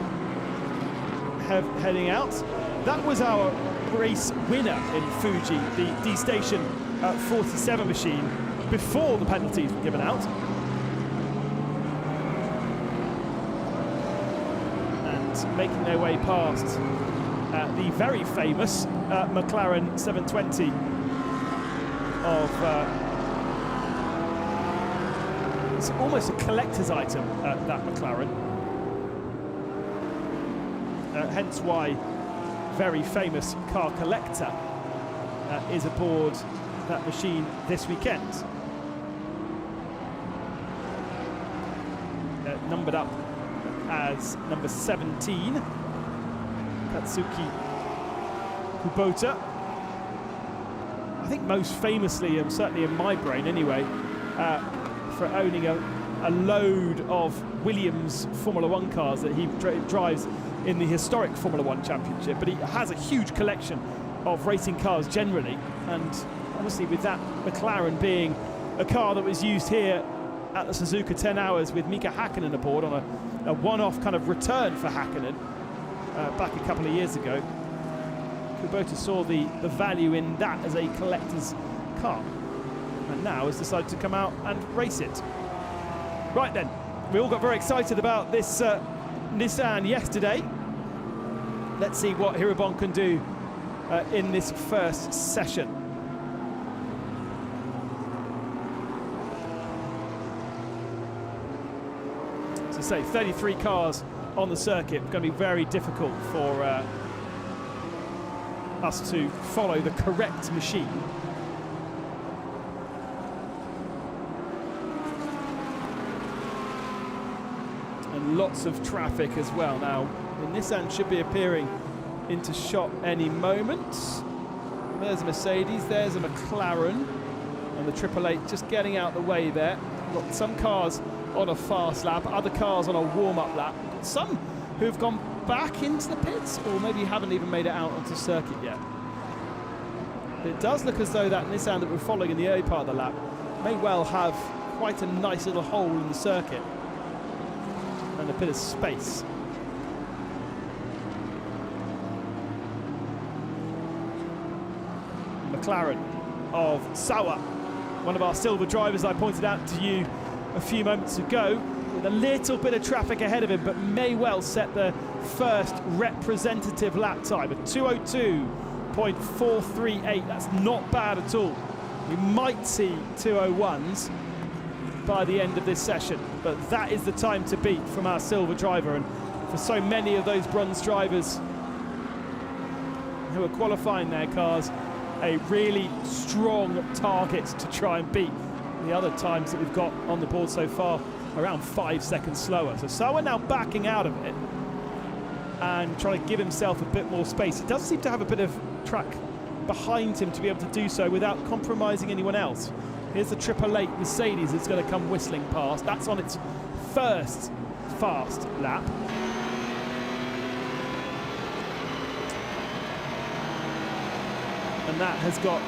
heading out. That was our race winner in Fuji, the D-Station 47 machine, before the penalties were given out. And making their way past the very famous McLaren 720 of it's almost a collector's item, that McLaren. Hence why very famous car collector is aboard that machine this weekend. Numbered up as number 17, Katsuki Kubota. I think most famously, and certainly in my brain anyway, for owning a load of Williams Formula One cars that he drives in the historic Formula One Championship, but he has a huge collection of racing cars generally, and obviously with that McLaren being a car that was used here at the Suzuka 10 Hours with Mika Hakkinen aboard on a one-off kind of return for Hakkinen back a couple of years ago. Kubota saw the value in that as a collector's car, and now has decided to come out and race it. Right then, we all got very excited about this Nissan yesterday. Let's see what Hirobon can do in this first session. As I say, 33 cars on the circuit. Going to be very difficult for us to follow the correct machine. And lots of traffic as well. Now, the Nissan should be appearing into shot any moment. There's a Mercedes, there's a McLaren, and the 888 just getting out the way there. We've got some cars on a fast lap, other cars on a warm-up lap. We've got some who've gone back into the pits, or maybe haven't even made it out onto circuit yet. But it does look as though that Nissan that we're following in the early part of the lap may well have quite a nice little hole in the circuit and a bit of space. McLaren of Sawa, one of our silver drivers I pointed out to you a few moments ago, with a little bit of traffic ahead of him, but may well set the first representative lap time at 2:02.438. That's not bad at all. We might see 2:01s by the end of this session, but that is the time to beat from our silver driver. And for so many of those bronze drivers who are qualifying their cars, a really strong target to try and beat. The other times that we've got on the board so far, around 5 seconds slower. So Sawa now backing out of it and trying to give himself a bit more space. He does seem to have a bit of track behind him to be able to do so without compromising anyone else. Here's the 888 Mercedes that's going to come whistling past. That's on its first fast lap. And that has got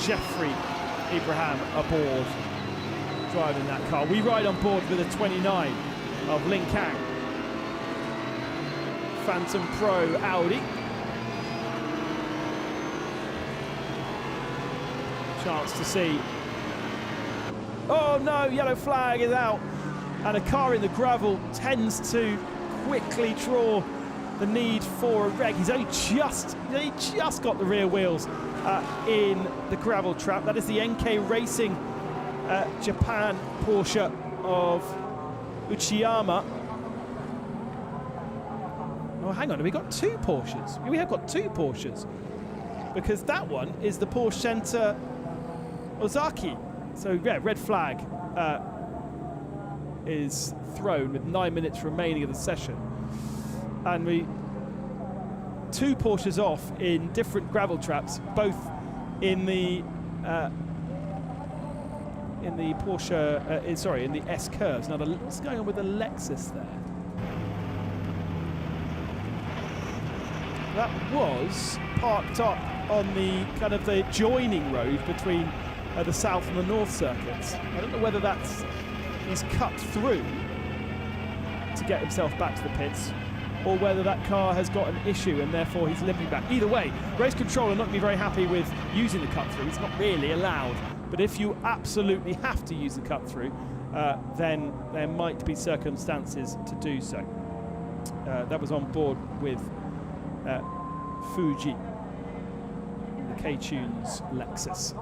Jeffrey Abraham aboard, driving that car. We ride on board with a 29 of Ling Kang. Phantom Pro Audi. Chance to see. Oh no, yellow flag is out. And a car in the gravel tends to quickly draw the need for a reg. He's only just got the rear wheels in the gravel trap. That is the NK Racing Japan Porsche of Uchiyama. Oh, hang on, have we got two Porsches? We have got two Porsches, because that one is the Porsche Center Ozaki. So yeah, red flag is thrown with 9 minutes remaining of the session. And we two Porsches off in different gravel traps, both in the Porsche, in the S curves. Now, what's going on with the Lexus there? That was parked up on the kind of the joining road between the south and the north circuits. I don't know whether he's cut through to get himself back to the pits, or whether that car has got an issue and therefore he's limping back. Either way, race control are not going to be very happy with using the cut through. It's not really allowed. But if you absolutely have to use the cut through, then there might be circumstances to do so. That was on board with Fuji, the K-Tunes Lexus.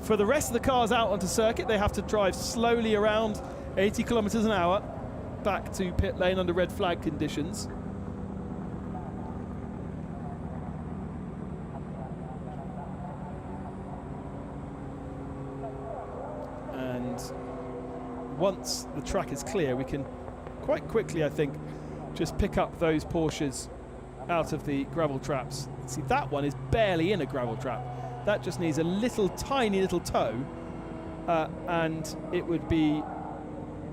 For the rest of the cars out onto circuit, they have to drive slowly around 80 kilometers an hour back to pit lane under red flag conditions. And once the track is clear, we can quite quickly, I think, just pick up those Porsches out of the gravel traps. See, that one is barely in a gravel trap. That just needs a little tiny little toe, and it would be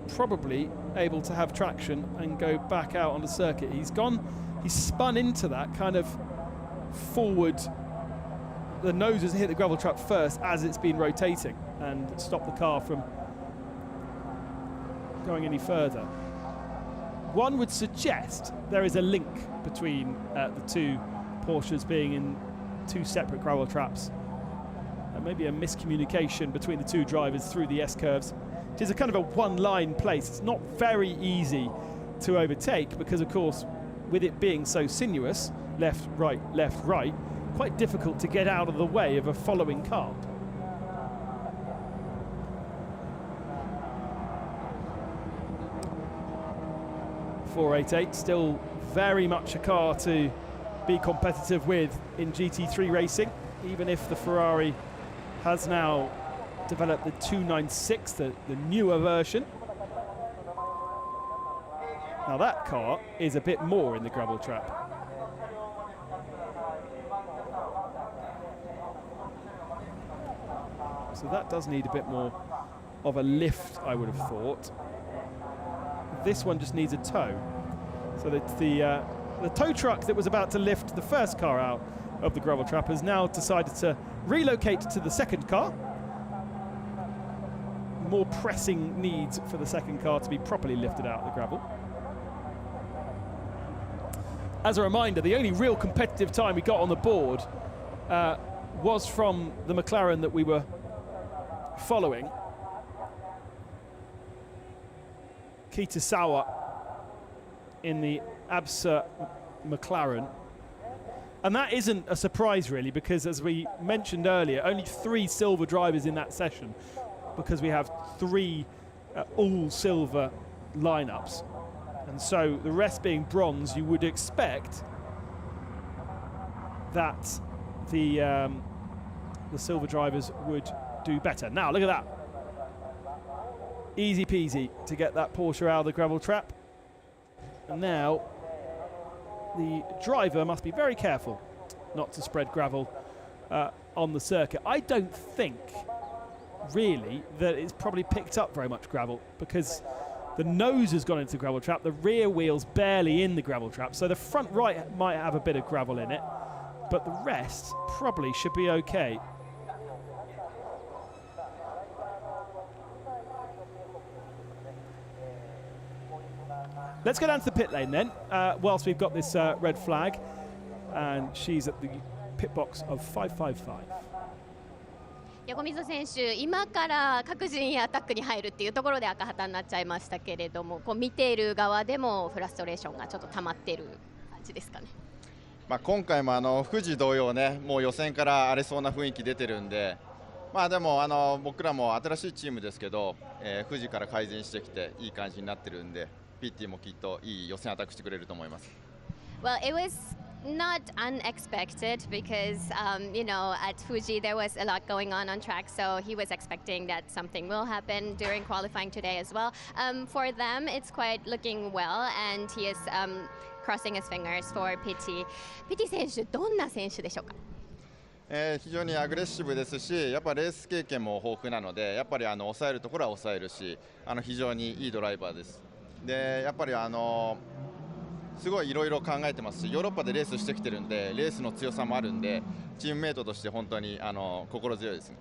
probably able to have traction and go back out on the circuit. He's spun into that kind of forward. The nose has hit the gravel trap first as it's been rotating and stopped the car from going any further. One would suggest there is a link between the two Porsches being in two separate gravel traps. Maybe a miscommunication between the two drivers through the S-curves. It is a kind of a one-line place. It's not very easy to overtake because, of course, with it being so sinuous, left, right, quite difficult to get out of the way of a following car. .488, still very much a car to be competitive with in GT3 racing, even if the Ferrari has now developed the 296, the newer version. Now that car is a bit more in the gravel trap. So that does need a bit more of a lift, I would have thought. This one just needs a tow. So that the tow truck that was about to lift the first car out of the gravel trap has now decided to relocate to the second car. More pressing needs for the second car to be properly lifted out of the gravel. As a reminder, the only real competitive time we got on the board was from the McLaren that we were following. Kitasawa in the Absa McLaren. And that isn't a surprise really, because as we mentioned earlier, only 3 silver drivers in that session, because we have 3 all silver lineups. And so the rest being bronze, you would expect that the silver drivers would do better. Now look at that. Easy peasy to get that Porsche out of the gravel trap. And now the driver must be very careful not to spread gravel on the circuit. I don't think really that it's probably picked up very much gravel, because the nose has gone into the gravel trap, the rear wheel's barely in the gravel trap, so the front right might have a bit of gravel in it, but the rest probably should be okay. Let's go down to the pit lane then, whilst we've got this red flag, and she's at the pit box of 555. 横溝選手、今から各自にアタックに入るっていうところで赤旗になっちゃいましたけれども、こう見ている側でもフラストレーションがちょっと溜まっている感じですかね。今回も富士同様ね、もう予選から荒れそうな雰囲気出てるんで、でも僕らも新しいチームですけど、富士から改善してきていい感じになってるんで、ピッティもきっといい予選アタックしてくれると思います。Well, it was not unexpected because, you know, at Fuji there was a lot going on track, so he was expecting that something will happen during qualifying today as well. For them, it's quite looking well, and he is crossing his fingers for Pitti. Pitti 選手、どんな選手でしょうか？非常にアグレッシブですし、やっぱレース経験も豊富なので、やっぱり抑えるところは抑えるし、非常にいいドライバーです。で、やっぱりすごいいろいろ考えてますし、ヨーロッパでレースしてきてるんで、レースの強さもあるんで、チームメイトとして本当に心強いですね。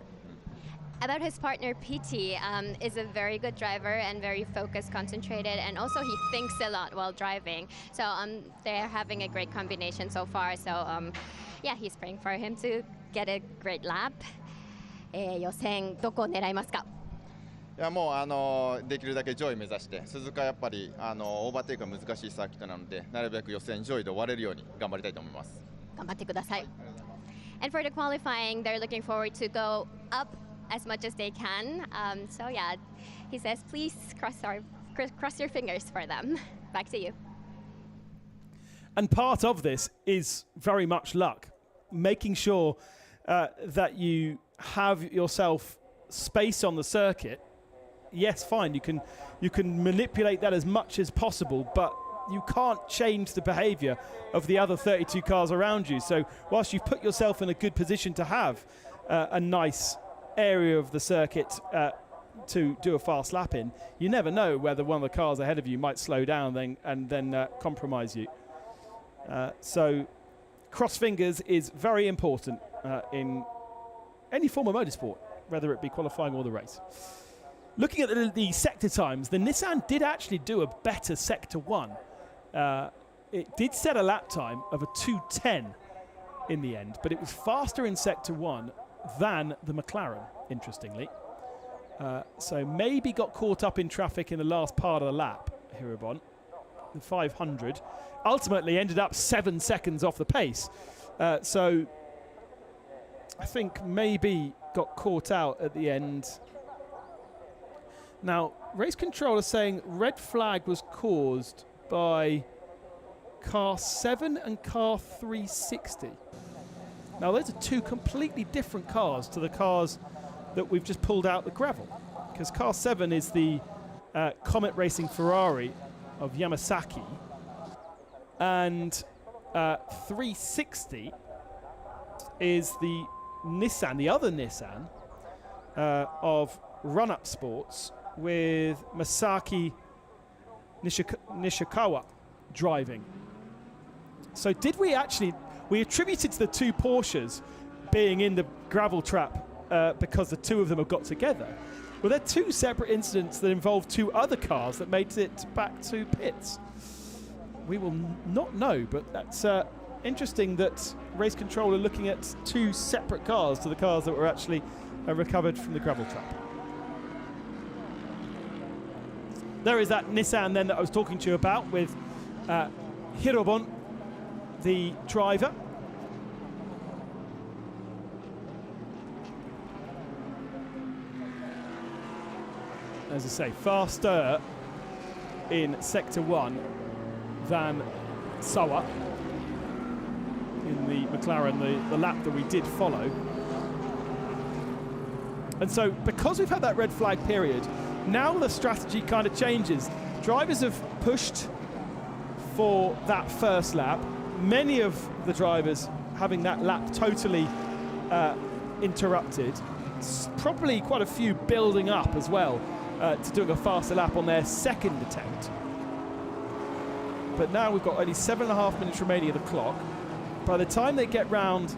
About his partner Pitti, is a very good driver and very focused, concentrated, and also he thinks a lot while driving. So they're having a great combination so far. So yeah, he's praying for him to get a great lap. 予選どこを狙いますか？いやもうできるだけ上位目指して、鈴鹿やっぱりオーバーテイクが難しいサーキットなので、なるべく予選上位で終われるように頑張りたいと思います。頑張ってください。And for the qualifying, they're looking forward to go up as much as they can. So yeah, he says, please cross your fingers for them. Back to you. And part of this is very much luck, making sure that you have yourself space on the circuit. Yes, fine, you can manipulate that as much as possible, but you can't change the behavior of the other 32 cars around you. So whilst you've put yourself in a good position to have a nice area of the circuit to do a fast lap in, you never know whether one of the cars ahead of you might slow down and then compromise you. So cross fingers is very important in any form of motorsport, whether it be qualifying or the race. Looking at the sector times, the Nissan did actually do a better sector 1. It did set a lap time of a 2:10 in the end, but it was faster in sector 1 than the McLaren, interestingly. So maybe got caught up in traffic in the last part of the lap, Hirobon. The 500 ultimately ended up 7 seconds off the pace. So I think maybe got caught out at the end. Now, race control is saying red flag was caused by car 7 and car 360. Now, those are 2 completely different cars to the cars that we've just pulled out the gravel, because car 7 is the Comet Racing Ferrari of Yamasaki, and 360 is the Nissan, the other Nissan, of run-up sports with Masaki Nishikawa driving. So did we actually, we attributed to the two Porsches being in the gravel trap because the two of them have got together. Well, there are two separate incidents that involve two other cars that made it back to pits. We will not know, but that's interesting that race control are looking at two separate cars to the cars that were actually recovered from the gravel trap. There is that Nissan then that I was talking to you about with Hirobon, the driver. As I say, faster in Sector 1 than Sawa in the McLaren, the lap that we did follow. And so because we've had that red flag period, now the strategy kind of changes. Drivers have pushed for that first lap. Many of the drivers having that lap totally interrupted. Probably quite a few building up as well to doing a faster lap on their second attempt. But now we've got only 7.5 minutes remaining of the clock. By the time they get round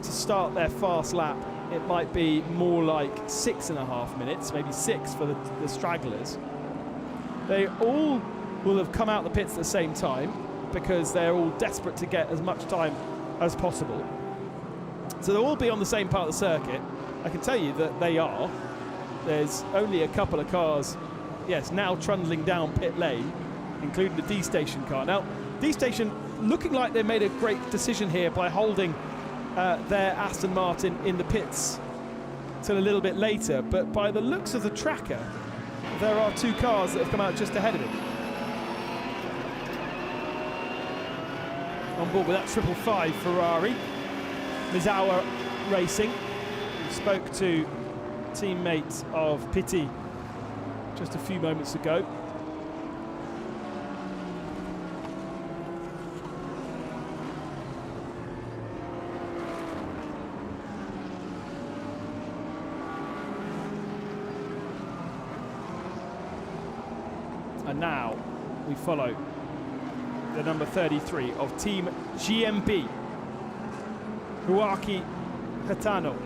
to start their fast lap, it might be more like 6.5 minutes, maybe 6 for the stragglers. They all will have come out the pits at the same time because they're all desperate to get as much time as possible. So they'll all be on the same part of the circuit. I can tell you that they are. There's only a couple of cars, yes, now trundling down pit lane, including the D-Station car. Now, D-Station looking like they made a great decision here by holding their Aston Martin in the pits till a little bit later, but by the looks of the tracker, there are two cars that have come out just ahead of it. On board with that 555 Ferrari, Mizawa Racing, who spoke to teammate of Pitti just a few moments ago. And now we follow the number 33 of Team GMB, Ruaki Hatano,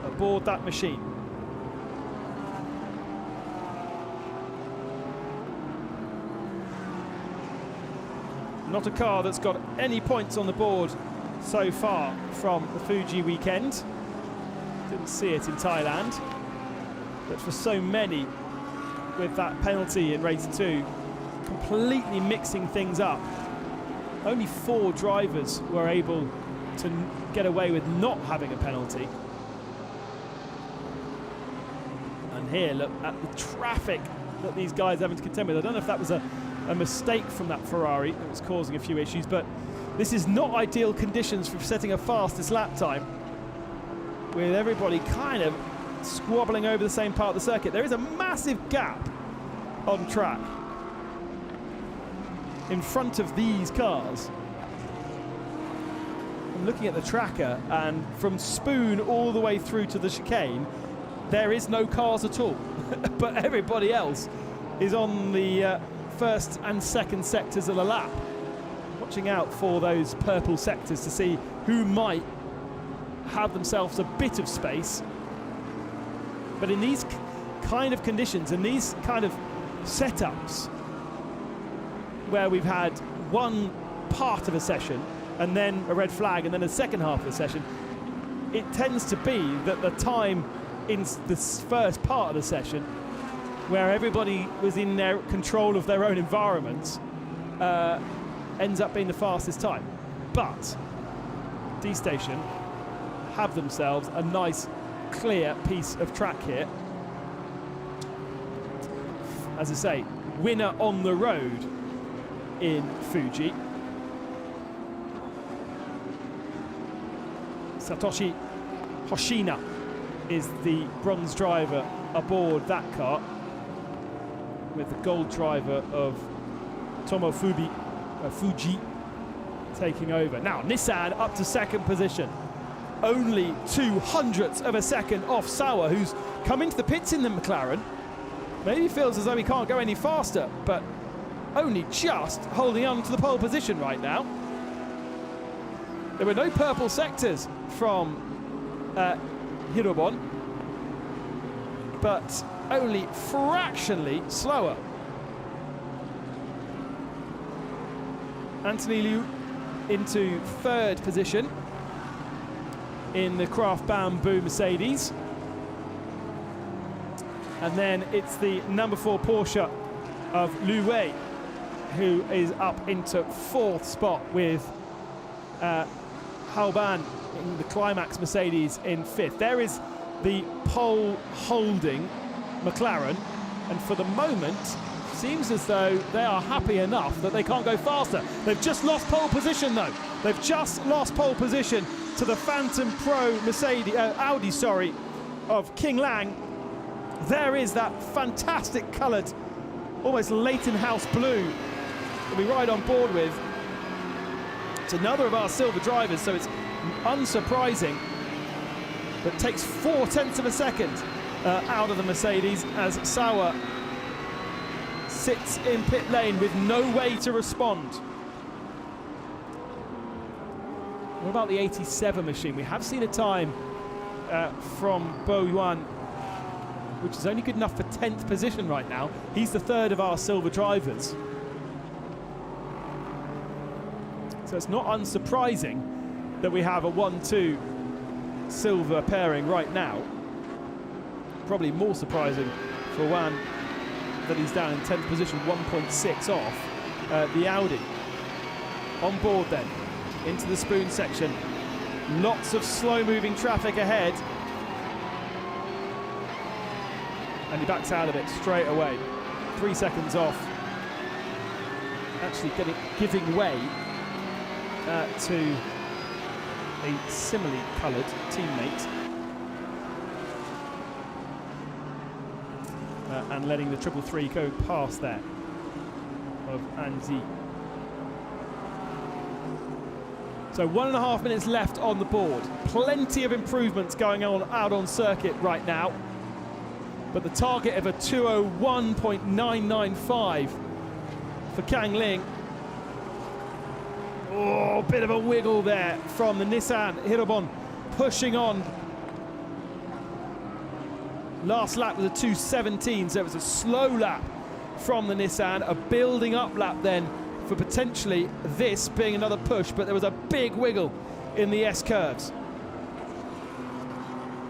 aboard that machine. Not a car that's got any points on the board so far from the Fuji weekend. Didn't see it in Thailand. But for so many, with that penalty in race 2, completely mixing things up. Only 4 drivers were able to get away with not having a penalty. And here, look at the traffic that these guys are having to contend with. I don't know if that was a mistake from that Ferrari that was causing a few issues, but this is not ideal conditions for setting a fastest lap time, with everybody kind of squabbling over the same part of the circuit. There is a massive gap on track in front of these cars. I'm looking at the tracker, and from Spoon all the way through to the chicane, there is no cars at all. But everybody else is on the first and second sectors of the lap, watching out for those purple sectors to see who might have themselves a bit of space. But in these kind of conditions and these kind of setups, where we've had one part of a session and then a red flag and then a second half of the session, it tends to be that the time in this first part of the session, where everybody was in their control of their own environments, ends up being the fastest time. But D-Station have themselves a nice clear piece of track here. As I say, winner on the road in Fuji. Satoshi Hoshina is the bronze driver aboard that car, with the gold driver of Tomo Fuji taking over. Now Nissan up to second position. only 0.02 of a second off Sauer, who's come into the pits in the McLaren. Maybe feels as though he can't go any faster, but only just holding on to the pole position right now. There were no purple sectors from Hirobon, but only fractionally slower. Anthony Liu into third position in the Craft Bamboo Mercedes. And then it's the number 4 Porsche of Lu Wei, who is up into fourth spot with Halban in the Climax Mercedes in fifth. There is the pole holding McLaren, and for the moment seems as though they are happy enough that they can't go faster. They've just lost pole position though. They've just lost pole position to the Phantom Pro Audi of King Lang. There is that fantastic coloured, almost Leighton House blue that we ride on board with. It's another of our silver drivers, so it's unsurprising, but takes 0.4 of a second out of the Mercedes as Sauer sits in pit lane with no way to respond. What about the 87 machine? We have seen a time from Bo Yuan, which is only good enough for 10th position right now. He's the third of our silver drivers. So it's not unsurprising that we have a 1-2 silver pairing right now. Probably more surprising for Wan that he's down in 10th position, 1.6 off the Audi. On board then, into the spoon section. Lots of slow-moving traffic ahead. And he backs out of it straight away. 3 seconds off. Actually giving way to a similarly coloured teammate. And letting the 333 go past there of Anzi. So 1.5 minutes left on the board. Plenty of improvements going on out on circuit right now. But the target of a 201.995 for Kang Ling. Oh, bit of a wiggle there from the Nissan. Hirobon pushing on. Last lap was a 2:17, so it was a slow lap from the Nissan. A building up lap then for potentially this being another push, but there was a big wiggle in the S-curves.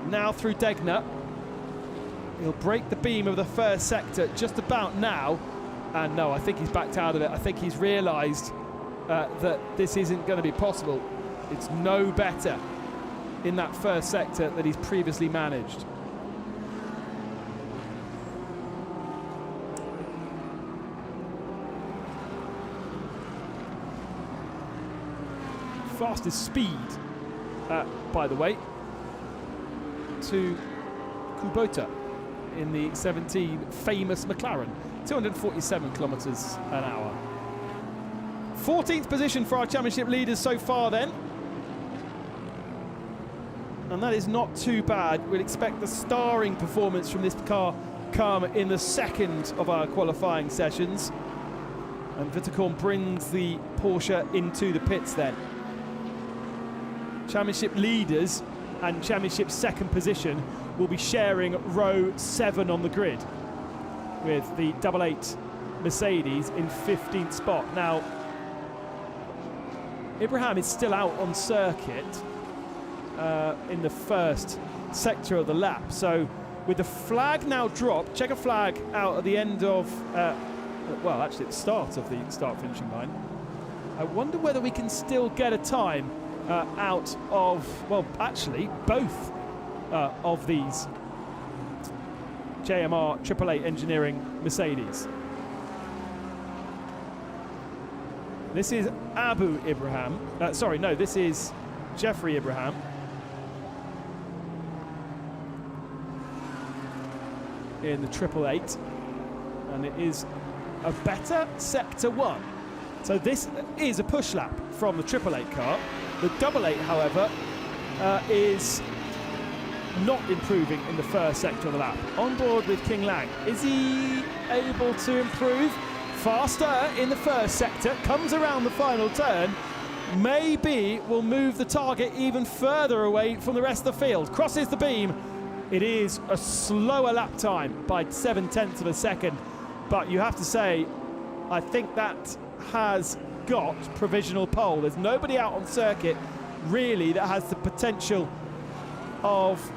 Now through Degner. He'll break the beam of the first sector just about now. And no, I think he's backed out of it. I think he's realised that this isn't going to be possible. It's no better in that first sector that he's previously managed. Fastest speed, by the way, to Kubota in the 17 famous McLaren, 247 kilometers an hour. 14th position for our championship leaders so far then. And that is not too bad. We'd expect the starring performance from this car come in the second of our qualifying sessions. And Wittekorn brings the Porsche into the pits then. Championship leaders and championship second position will be sharing row 7 on the grid with the 88 Mercedes in 15th spot. Now, Ibrahim is still out on circuit in the first sector of the lap. So with the flag now dropped, checker flag out at the end of, well, actually at the start of the start-finishing line. I wonder whether we can still get a time out of, well, actually both of these JMR AAA engineering Mercedes. This is Abu Ibrahim. Sorry, no, this is Jeffrey Ibrahim. In the 888. And it is a better Sector 1. So this is a push lap from the 888 car. The 88, however, is not improving in the first sector of the lap. On board with King Lang. Is he able to improve? Faster in the first sector, comes around the final turn, maybe will move the target even further away from the rest of the field. Crosses the beam. It is a slower lap time by 0.7 of a second, but you have to say, I think that has got provisional pole. There's nobody out on circuit really that has the potential of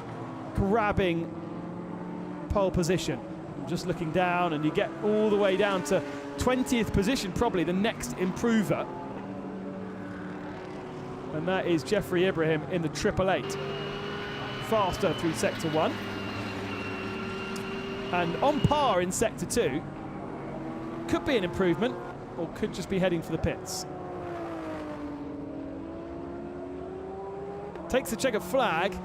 grabbing pole position. I'm just looking down, and you get all the way down to 20th position, probably the next improver. And that is Jeffrey Ibrahim in the 888. Faster through sector 1. And on par in sector 2. Could be an improvement, or could just be heading for the pits. Takes the checkered flag,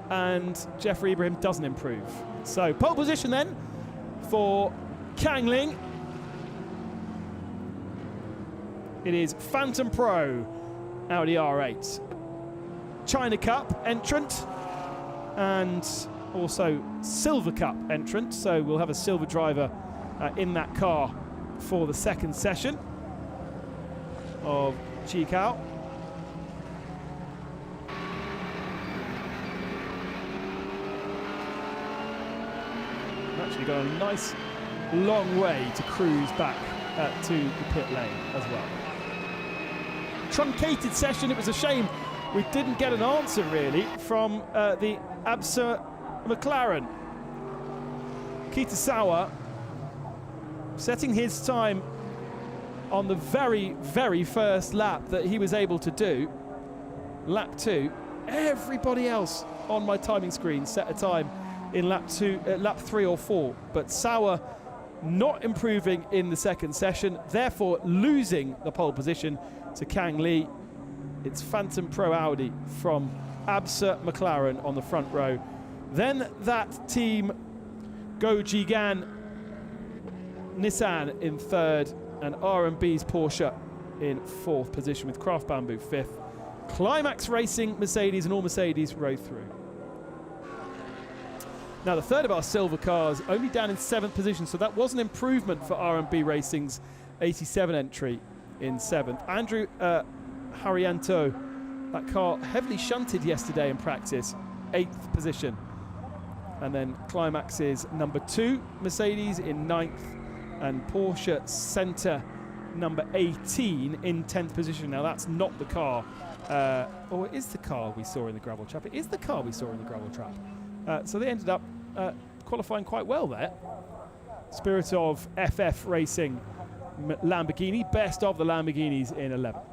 and Jeffrey Ibrahim doesn't improve. So pole position then for Kang Ling. It is Phantom Pro Audi R8. China Cup entrant, and also Silver Cup entrant. So we'll have a silver driver in that car for the second session of Chikao. Actually got a nice long way to cruise back to the pit lane as well. Truncated session. It was a shame we didn't get an answer really from the Absa McLaren. Kitasawa setting his time on the very, very first lap that he was able to do, lap 2. Everybody else on my timing screen set a time in lap 3 or 4, but Sawa not improving in the second session, therefore losing the pole position to Kang Lee. It's Phantom Pro Audi from Absa McLaren on the front row. Then that team Goji Gan Nissan in 3rd, and R&B's Porsche in 4th position, with Craft Bamboo 5th. Climax Racing, Mercedes, and all Mercedes row through. Now the third of our silver cars only down in 7th position, so that was an improvement for R&B Racing's 87 entry in 7th. Andrew Harrianto, that car heavily shunted yesterday in practice, 8th position. And then Climax's number 2 Mercedes in 9th, and Porsche Centre number 18 in 10th position. Now that's not the car, or it is the car we saw in the gravel trap. It is the car we saw in the gravel trap. So they ended up qualifying quite well there. Spirit of FF Racing Lamborghini, best of the Lamborghinis in 11th.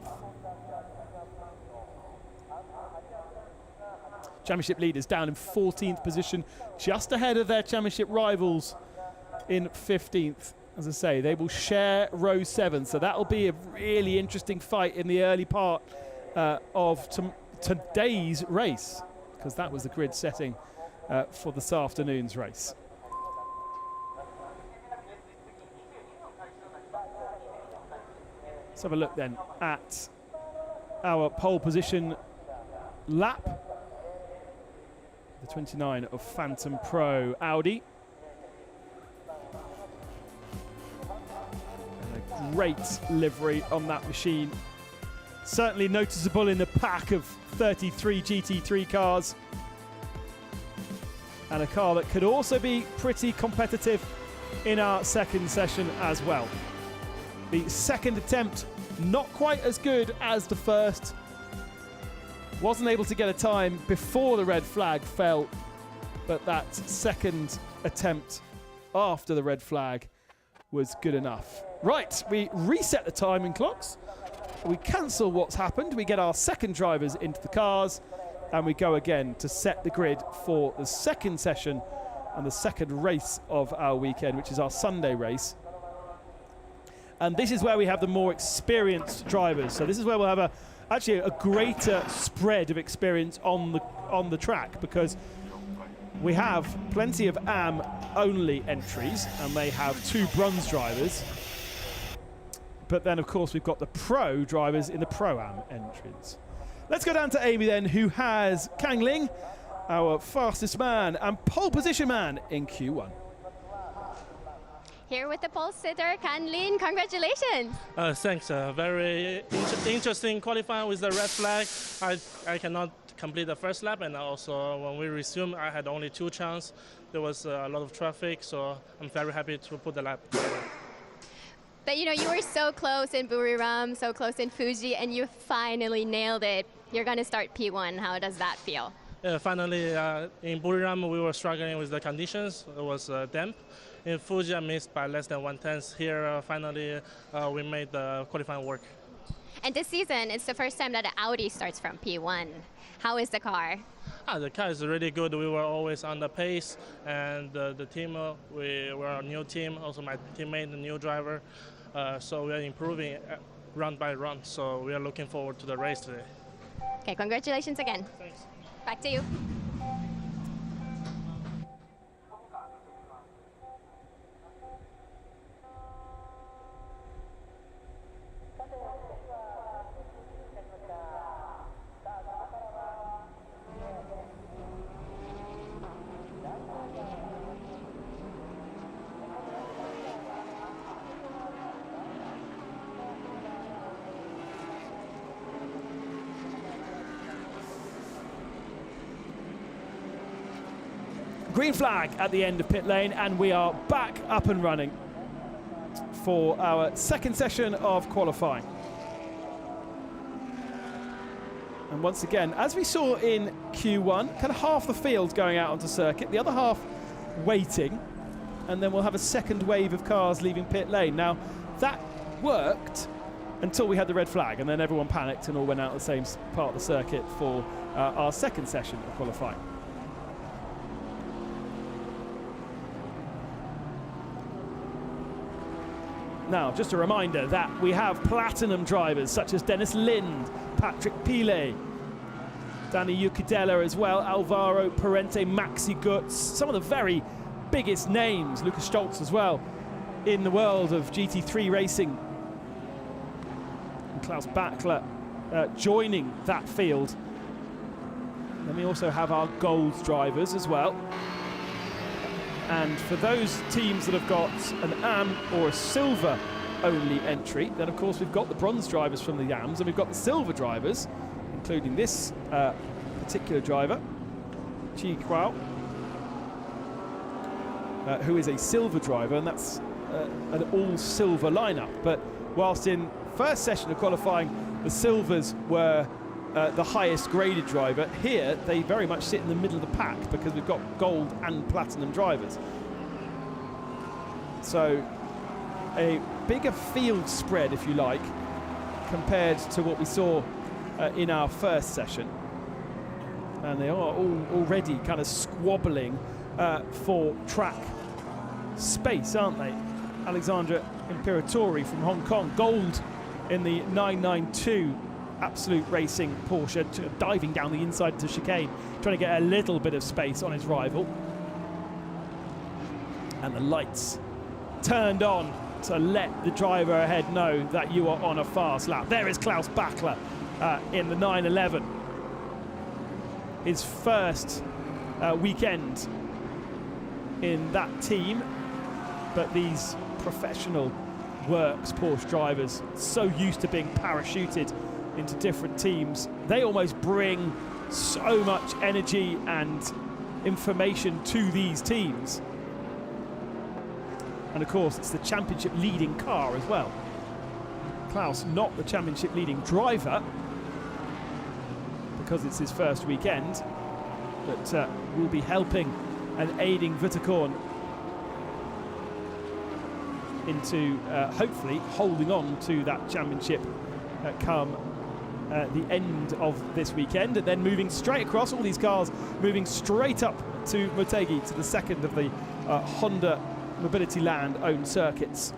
Championship leaders down in 14th position, just ahead of their championship rivals in 15th. As I say, they will share row 7, so that'll be a really interesting fight in the early part of today's race, because that was the grid setting for this afternoon's race. Let's have a look then at our pole position lap. The 29 of Phantom Pro Audi. And a great livery on that machine. Certainly noticeable in the pack of 33 GT3 cars. And a car that could also be pretty competitive in our second session as well. The second attempt, not quite as good as the first. Wasn't able to get a time before the red flag fell, but that second attempt after the red flag was good enough. Right, we reset the timing clocks. We cancel what's happened. We get our second drivers into the cars, and we go again to set the grid for the second session and the second race of our weekend, which is our Sunday race. And this is where we have the more experienced drivers. So this is where we'll have actually a greater spread of experience on the track, because we have plenty of AM only entries, and they have 2 bronze drivers. But then, of course, we've got the pro drivers in the Pro-Am entries. Let's go down to Amy then, who has Kang Ling, our fastest man and pole position man in Q1. Here with the pole sitter, Kan Lin, congratulations. Thanks. Very interesting qualifying with the red flag. I cannot complete the first lap, and also when we resumed, I had only 2 chances. There was a lot of traffic, so I'm very happy to put the lap together. But you know, you were so close in Buriram, so close in Fuji, and you finally nailed it. You're going to start P1. How does that feel? Finally, in Buriram, we were struggling with the conditions. It was damp. In Fuji, I missed by less than 1/10. Here, finally, we made the qualifying work. And this season, it's the first time that an Audi starts from P1. How is the car? The car is really good. We were always on the pace, and the team, we were a new team. Also, my teammate, the new driver. So we are improving round by round. So we are looking forward to the race today. Okay, congratulations again. Thanks. Back to you. Green flag at the end of pit lane, and we are back up and running for our second session of qualifying. And once again, as we saw in Q1, kind of half the field going out onto circuit, the other half waiting, and then we'll have a second wave of cars leaving pit lane. Now, that worked until we had the red flag, and then everyone panicked and all went out the same part of the circuit for our second session of qualifying. Now, just a reminder that we have platinum drivers such as Dennis Lind, Patrick Pile, Danny Ucadella as well, Alvaro Parente, Maxi Gutz, some of the very biggest names, Lucas Stoltz as well, in the world of GT3 racing. And Klaus Bachler joining that field. Then we also have our gold drivers as well. And for those teams that have got an AM or a silver only entry, then of course we've got the bronze drivers from the YAMs, and we've got the silver drivers, including this particular driver, Chi Kwao, who is a silver driver, and that's an all-silver lineup. But whilst in first session of qualifying, the silvers were the highest graded driver, here they very much sit in the middle of the pack because we've got gold and platinum drivers. So a bigger field spread, if you like, compared to what we saw in our first session. And they are all already kind of squabbling for track space, aren't they? Alexandra Imperatori from Hong Kong, gold in the 992 Absolute Racing Porsche, diving down the inside to chicane, trying to get a little bit of space on his rival. And the lights turned on to let the driver ahead know that you are on a fast lap. There is Klaus Bachler in the 911. His first weekend in that team, but these professional works Porsche drivers, so used to being parachuted into different teams, they almost bring so much energy and information to these teams. And of course it's the championship leading car as well. Klaus not the championship leading driver because it's his first weekend, but will be helping and aiding Wittekorn into hopefully holding on to that championship come the end of this weekend, and then moving straight across, all these cars moving straight up to Motegi, to the second of the Honda Mobility Land owned circuits.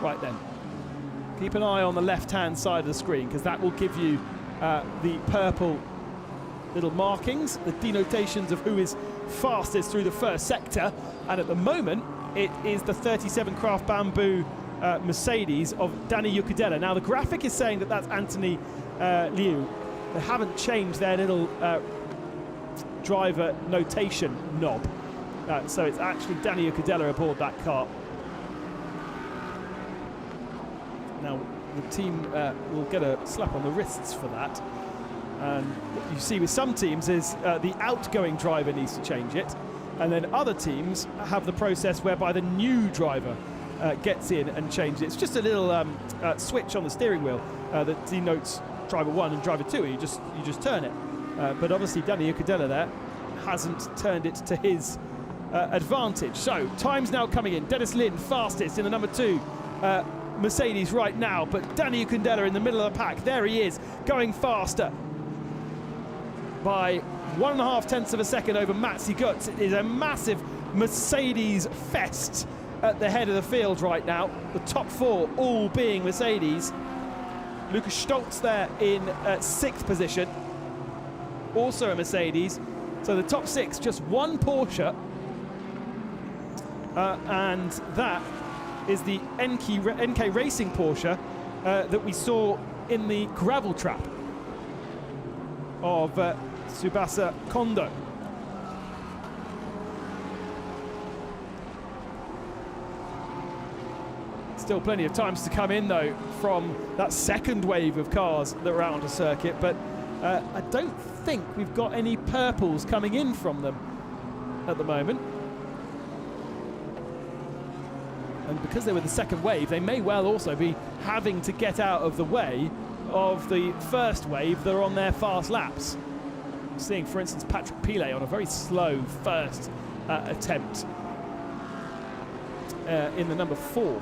Right then, keep an eye on the left hand side of the screen, because that will give you the purple little markings, the denotations of who is fastest through the first sector, and at the moment it is the 37 Craft Bamboo Mercedes of Danny Ucadella. Now the graphic is saying that that's Anthony Liu. They haven't changed their little driver notation knob. So it's actually Danny Ucadella aboard that car. Now, the team will get a slap on the wrists for that. And what you see with some teams is the outgoing driver needs to change it. And then other teams have the process whereby the new driver gets in and changes it. It's just a little switch on the steering wheel that denotes driver 1 and driver 2. You just turn it. But obviously Danny Ucadella there hasn't turned it to his advantage. So time's now coming in. Dennis Lin fastest in the number 2 Mercedes right now, but Danny Ucadella in the middle of the pack. There he is, going faster by 1.5 tenths of a second over Matzi Gutz. It is a massive Mercedes fest at the head of the field right now. The top 4 all being Mercedes. Lucas Stoltz there in 6th position, also a Mercedes. So the top 6, just one Porsche, and that is the NK Racing Porsche that we saw in the gravel trap of Tsubasa Kondo. Still plenty of times to come in though from that second wave of cars that were out onto circuit, but I don't think we've got any purples coming in from them at the moment. And because they were the second wave, they may well also be having to get out of the way of the first wave that are on their fast laps. Seeing, for instance, Patrick Pilet on a very slow first attempt in the number 4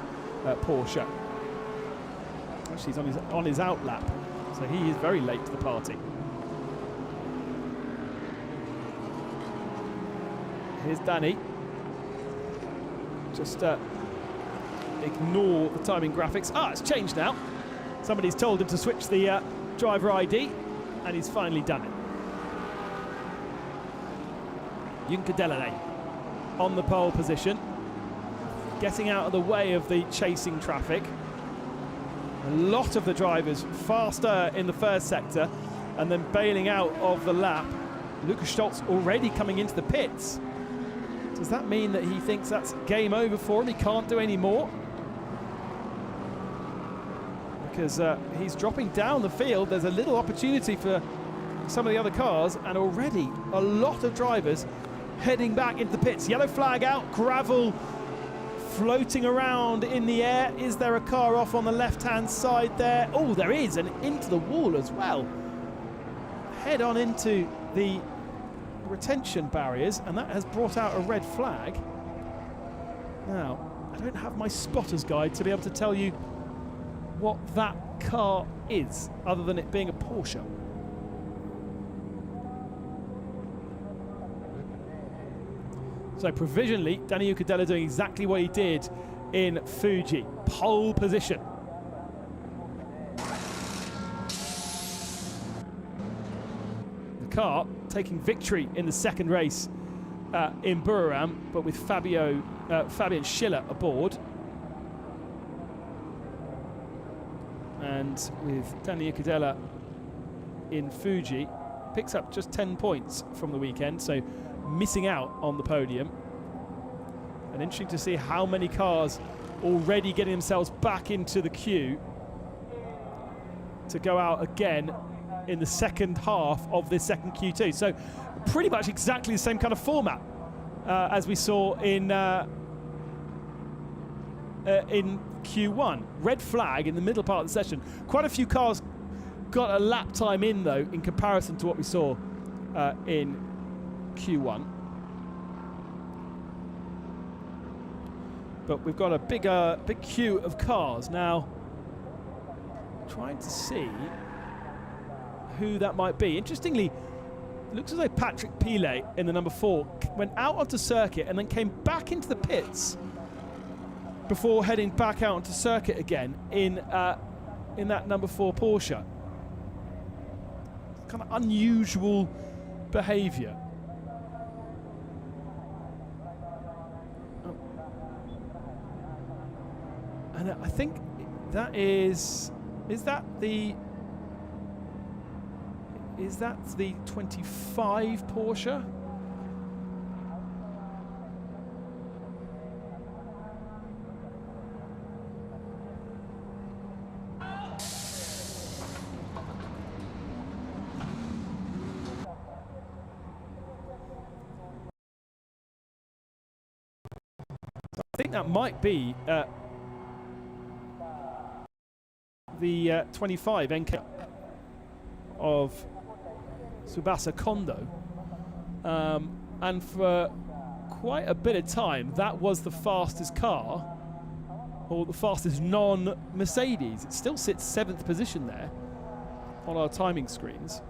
Porsche. Actually, he's on his out lap, so he is very late to the party. Here's Danny. Just ignore the timing graphics. It's changed now. Somebody's told him to switch the driver ID, and he's finally done it. Ucadella on the pole position, getting out of the way of the chasing traffic. A lot of the drivers faster in the first sector and then bailing out of the lap. Lucas Stoltz already coming into the pits. Does that mean that he thinks that's game over for him? He can't do any more? Because he's dropping down the field. There's a little opportunity for some of the other cars, and already a lot of drivers heading back into the pits. Yellow flag out, gravel floating around in the air. Is there a car off on the left-hand side there? Oh, there is, and into the wall as well. Head on into the retention barriers, and that has brought out a red flag. Now, I don't have my spotter's guide to be able to tell you what that car is, other than it being a Porsche. So provisionally, Danny Ucadella doing exactly what he did in Fuji. Pole position. The car taking victory in the second race in Buriram, but with Fabian Schiller aboard. And with Danny Ucadella in Fuji, picks up just 10 points from the weekend, so missing out on the podium. And interesting to see how many cars already getting themselves back into the queue to go out again in the second half of this second Q2. So pretty much exactly the same kind of format as we saw in Q1. Red flag in the middle part of the session. Quite a few cars got a lap time in though in comparison to what we saw in Q1. But we've got a big queue of cars now. Trying to see who that might be. Interestingly, it looks as though Patrick Pilet in the number 4 went out onto circuit and then came back into the pits before heading back out onto circuit again in that number 4 Porsche. Kind of unusual behaviour. And I think that is that the Is that the 25 Porsche? I think that might be the 25 NK of Tsubasa Kondo, and for quite a bit of time that was the fastest car, or the fastest non-Mercedes. It still sits 7th position there on our timing screens.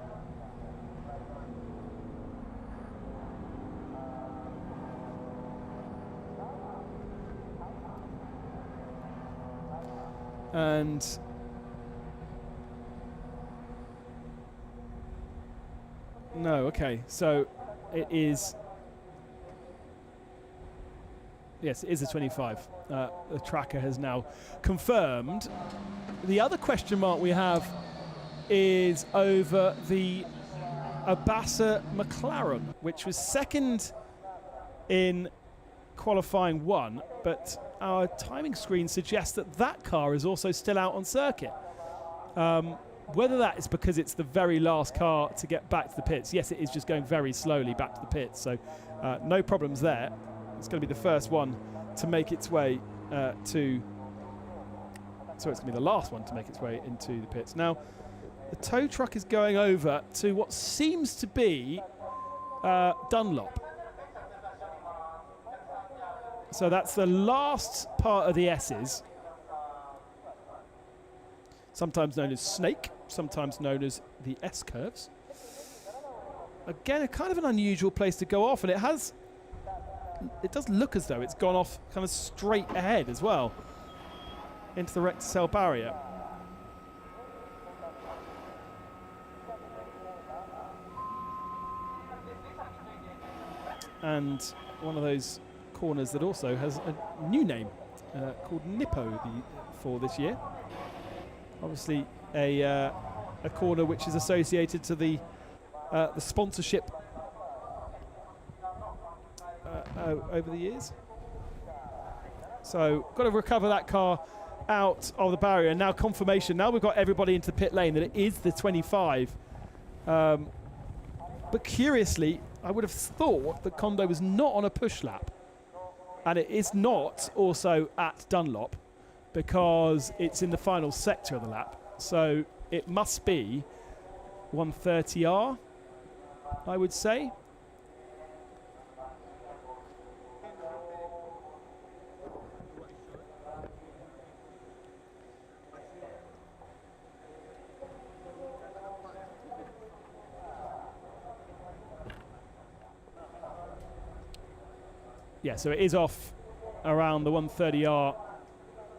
And no, okay, so it is, yes, it is a 25. The tracker has now confirmed. The other question mark we have is over the Abasa McLaren, which was second in qualifying 1, but our timing screen suggests that that car is also still out on circuit. Whether that is because it's the very last car to get back to the pits. Yes, it is just going very slowly back to the pits, so no problems there. It's going to be the first one to make its way it's going to be the last one to make its way into the pits. Now, the tow truck is going over to what seems to be Dunlop. So that's the last part of the S's, sometimes known as Snake, sometimes known as the S-curves. Again, a kind of an unusual place to go off, and it does look as though it's gone off kind of straight ahead as well into the rector cell barrier. And one of those corners that also has a new name called Nippo for this year. Obviously a corner which is associated to the sponsorship over the years. So got to recover that car out of the barrier. Now confirmation. Now we've got everybody into the pit lane that it is the 25. But curiously, I would have thought that Kondo was not on a push lap. And it is not also at Dunlop because it's in the final sector of the lap. So it must be 130R, I would say. Yeah, so it is off around the 130R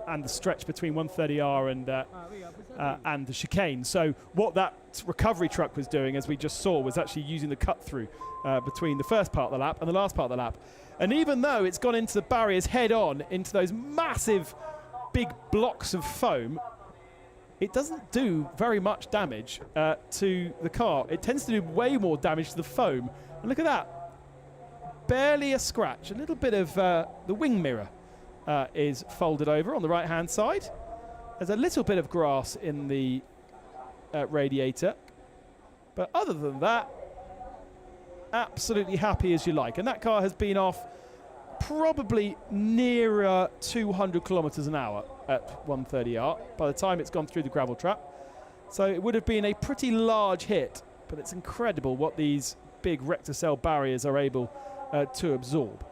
and the stretch between 130R and the chicane. So what that recovery truck was doing, as we just saw, was actually using the cut through between the first part of the lap and the last part of the lap. And even though it's gone into the barriers head on, into those massive big blocks of foam, it doesn't do very much damage to the car. It tends to do way more damage to the foam. And look at that. Barely a scratch. A little bit of the wing mirror is folded over on the right-hand side. There's a little bit of grass in the radiator. But other than that, absolutely happy as you like. And that car has been off probably nearer 200 kilometers an hour at 130R by the time it's gone through the gravel trap. So it would have been a pretty large hit, but it's incredible what these big rector cell barriers are able to absorb.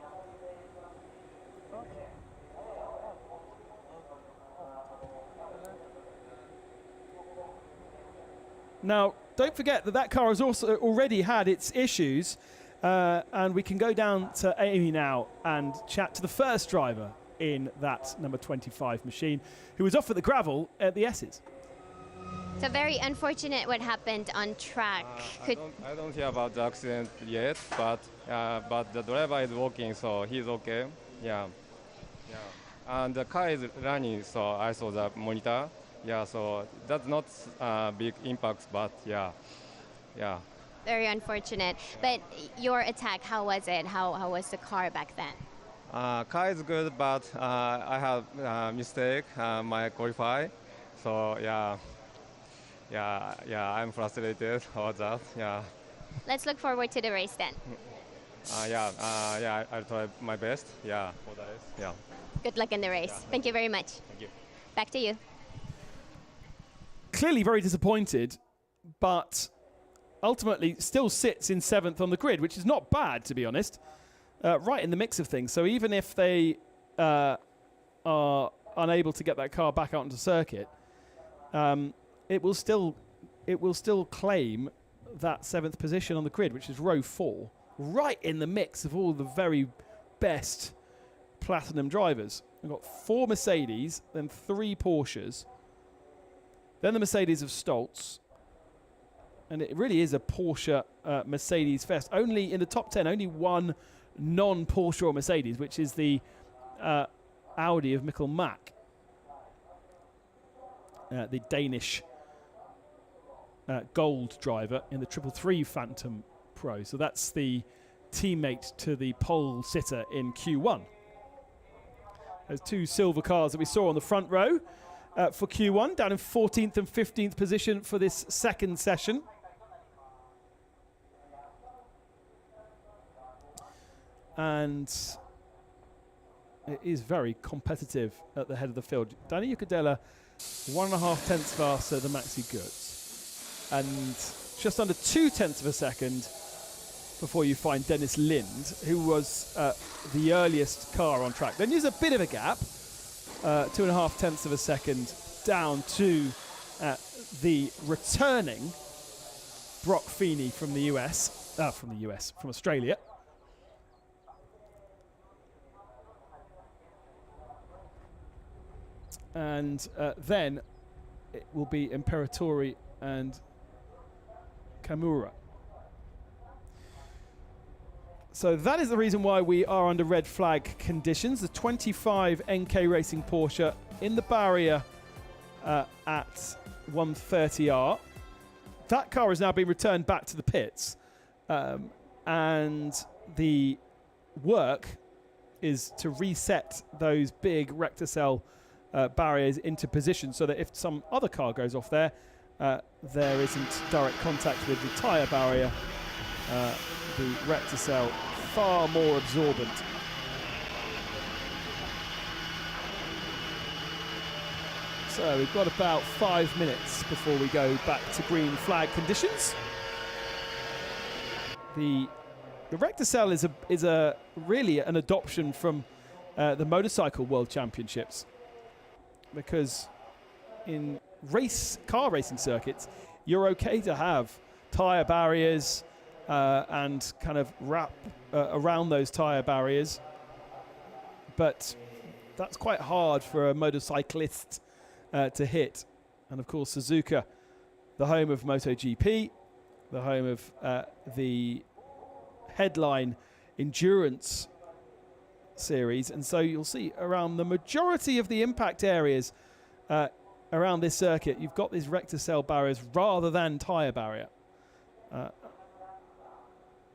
Now, don't forget that that car has also already had its issues, and we can go down to Amy now and chat to the first driver in that number 25 machine, who was off at the gravel at the S's. So very unfortunate what happened on track. I don't hear about the accident yet, but the driver is walking, so he's okay. Yeah. And the car is running, so I saw the monitor. Yeah, so that's not big impacts, but yeah. Yeah. Very unfortunate. But your attack, how was it? How was the car back then? Car is good, but I have mistake my qualify. So I'm frustrated about that. Yeah. Let's look forward to the race then. I'll try my best. Yeah, for the race. Yeah. Good luck in the race. Yeah. Thank you very much. Thank you. Back to you. Clearly very disappointed, but ultimately still sits in 7th on the grid, which is not bad, to be honest. Right in the mix of things. So even if they are unable to get that car back out onto circuit, it will still claim that 7th position on the grid, which is row 4, right in the mix of all the very best platinum drivers. We've got 4 Mercedes, then 3 Porsches, then the Mercedes of Stoltz, and it really is a Porsche Mercedes fest. Only in the top 10, only one non-Porsche or Mercedes, which is the Audi of Mikkel Mack, the Danish gold driver in the 333 Phantom Pro. So that's the teammate to the pole sitter in Q1. Those 2 silver cars that we saw on the front row for Q1, down in 14th and 15th position for this second session. And it is very competitive at the head of the field. Danny Ucadella, 1.5 tenths faster than Maxi Goetz, and just under 2 tenths of a second before you find Dennis Lind, who was the earliest car on track. Then there's a bit of a gap, 2.5 tenths of a second down to the returning Brock Feeney from the from Australia. And then it will be Imperatori and Kamura. So that is the reason why we are under red flag conditions. The 25 NK Racing Porsche in the barrier at 130R. That car has now been returned back to the pits. And the work is to reset those big Recticel barriers into position so that if some other car goes off there, there isn't direct contact with the tyre barrier. The Recticel far more absorbent. So we've got about 5 minutes before we go back to green flag conditions. The Recticel is a really an adoption from the Motorcycle World Championships, because in car racing circuits, you're okay to have tyre barriers and kind of wrap around those tyre barriers, but that's quite hard for a motorcyclist to hit. And of course, Suzuka, the home of MotoGP, the home of the headline endurance series, and so you'll see around the majority of the impact areas around this circuit, you've got these Recticel barriers rather than tyre barrier.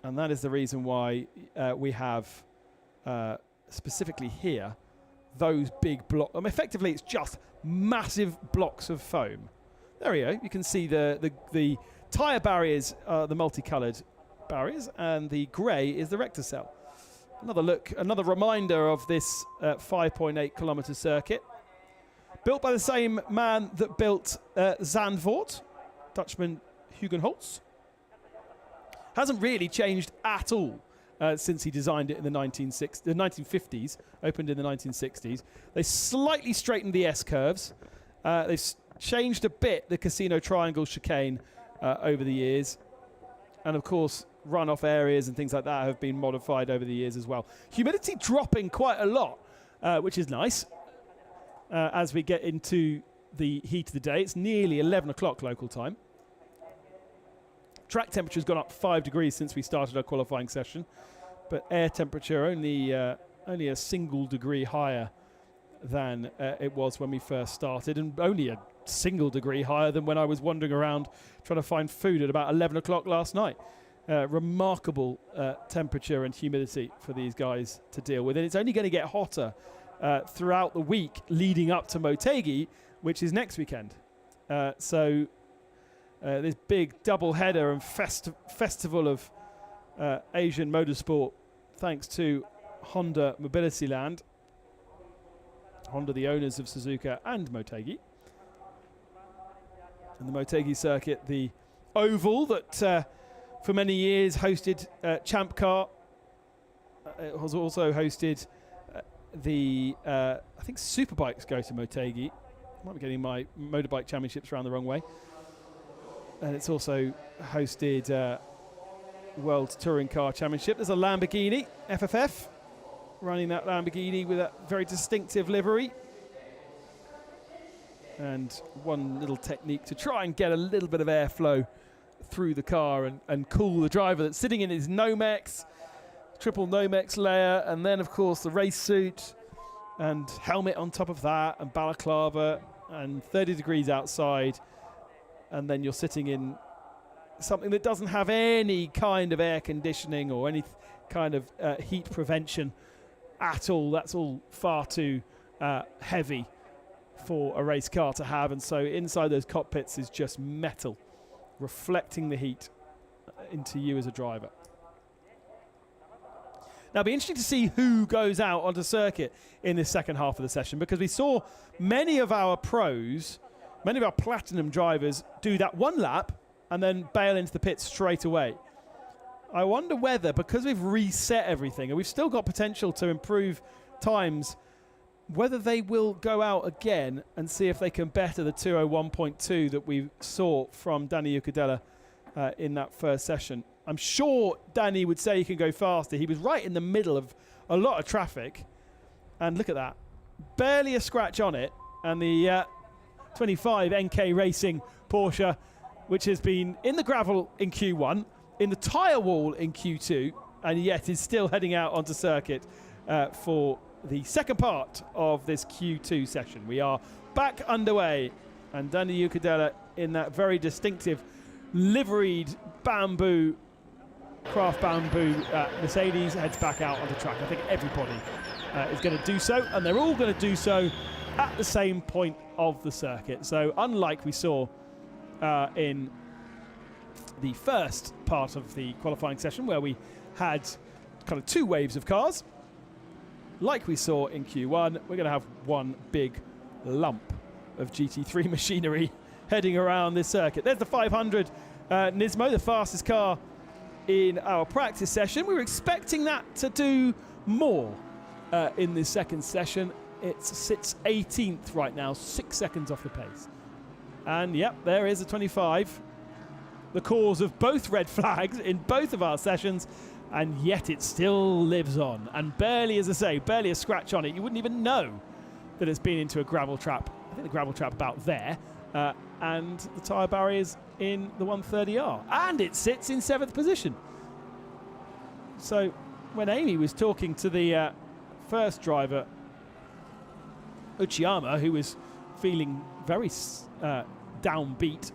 And that is the reason why we have, specifically here, those big blocks. Effectively, it's just massive blocks of foam. There we go. You can see the tyre barriers are the multicoloured barriers, and the grey is the Recticel. Another look, another reminder of this 5.8 kilometre circuit. Built by the same man that built Zandvoort, Dutchman Hugen Holtz. Hasn't really changed at all since he designed it in the 1950s, opened in the 1960s. They slightly straightened the S-curves. They've changed a bit the Casino Triangle chicane over the years. And of course, runoff areas and things like that have been modified over the years as well. Humidity dropping quite a lot, which is nice. As we get into the heat of the day, it's nearly 11 o'clock local time. Track temperature's gone up 5 degrees since we started our qualifying session, but air temperature only a single degree higher than it was when we first started, and only a single degree higher than when I was wandering around trying to find food at about 11 o'clock last night. Remarkable temperature and humidity for these guys to deal with. And it's only going to get hotter throughout the week leading up to Motegi, which is next weekend. So this big double header and festival of Asian motorsport, thanks to Honda Mobility Land. Honda, the owners of Suzuka and Motegi. And the Motegi circuit, the oval that for many years hosted Champ Car. It has also hosted I think Superbikes go to Motegi. I might be getting my motorbike championships around the wrong way. And it's also hosted World Touring Car Championship. There's a Lamborghini, FFF, running that Lamborghini with a very distinctive livery. And one little technique to try and get a little bit of airflow through the car and cool the driver that's sitting in his Nomex, triple Nomex layer, and then, of course, the race suit and helmet on top of that, and balaclava, and 30 degrees outside. And then you're sitting in something that doesn't have any kind of air conditioning or any kind of heat prevention at all. That's all far too heavy for a race car to have. And so inside those cockpits is just metal, reflecting the heat into you as a driver. Now, it'll be interesting to see who goes out onto circuit in this second half of the session, because we saw many of our pros, many of our platinum drivers do that one lap and then bail into the pits straight away. I wonder whether, because we've reset everything and we've still got potential to improve times, whether they will go out again and see if they can better the 201.2 that we saw from Danny Ucadella in that first session. I'm sure Danny would say he can go faster. He was right in the middle of a lot of traffic. And look at that. Barely a scratch on it. And the 25 NK Racing Porsche, which has been in the gravel in Q1, in the tyre wall in Q2, and yet is still heading out onto circuit for the second part of this Q2 session. We are back underway, and Danny Ucadella in that very distinctive liveried bamboo, craft bamboo Mercedes heads back out on the track. I think everybody is going to do so, and they're all going to do so at the same point of the circuit. So unlike we saw in the first part of the qualifying session, where we had kind of two waves of cars, like we saw in Q1, we're going to have one big lump of GT3 machinery heading around this circuit. There's the 500 Nismo, the fastest car in our practice session. We were expecting that to do more in this second session. It sits 18th right now, 6 seconds off the pace. And yep, there is a 25, the cause of both red flags in both of our sessions, and yet it still lives on. And barely, as I say, barely a scratch on it. You wouldn't even know that it's been into a gravel trap. I think the gravel trap about there. And the tyre barriers in the 130R. And it sits in 7th position. So when Amy was talking to the first driver, Uchiyama, who was feeling very downbeat,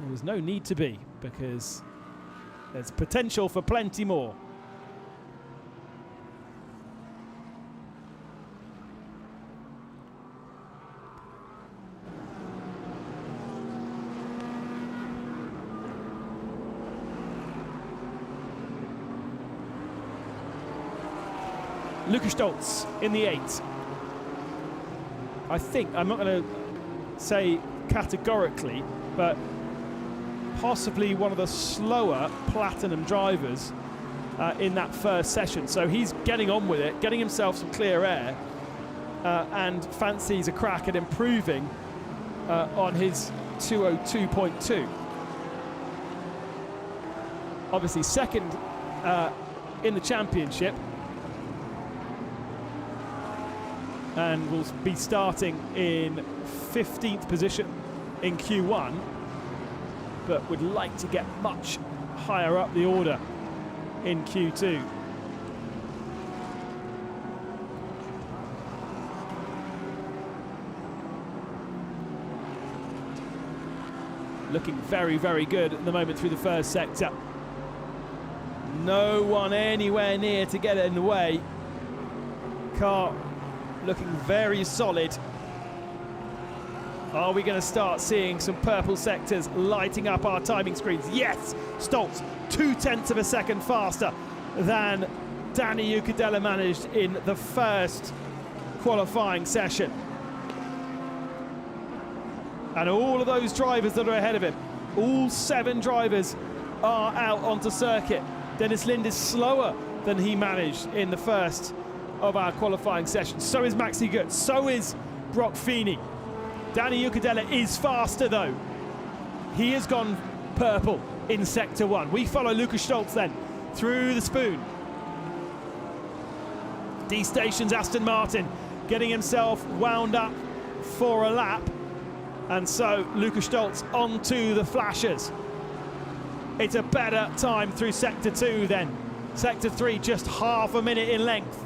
there was no need to be, because there's potential for plenty more. Lukas Stoltz in the 8. I think, I'm not going to say categorically, but possibly one of the slower platinum drivers in that first session. So he's getting on with it, getting himself some clear air, and fancies a crack at improving on his 202.2. Obviously second in the championship, and will be starting in 15th position in Q1, but would like to get much higher up the order in Q2. looking very, very good at the moment through the first sector. No one anywhere near to get in the way. Car looking very solid. Are we going to start seeing some purple sectors lighting up our timing screens? Yes! Stoltz, 0.2 of a second faster than Danny Ucadella managed in the first qualifying session. And all of those drivers that are ahead of him, all 7 drivers are out onto circuit. Dennis Lind is slower than he managed in the first of our qualifying session. So is Maxi Götz, so is Brock Feeney. Danny Ucadella is faster though. He has gone purple in sector 1. We follow Lucas Stoltz then through the spoon. D-Station's Aston Martin getting himself wound up for a lap. And so Lucas Stoltz onto the flashers. It's a better time through sector 2 then. Sector 3 just half a minute in length.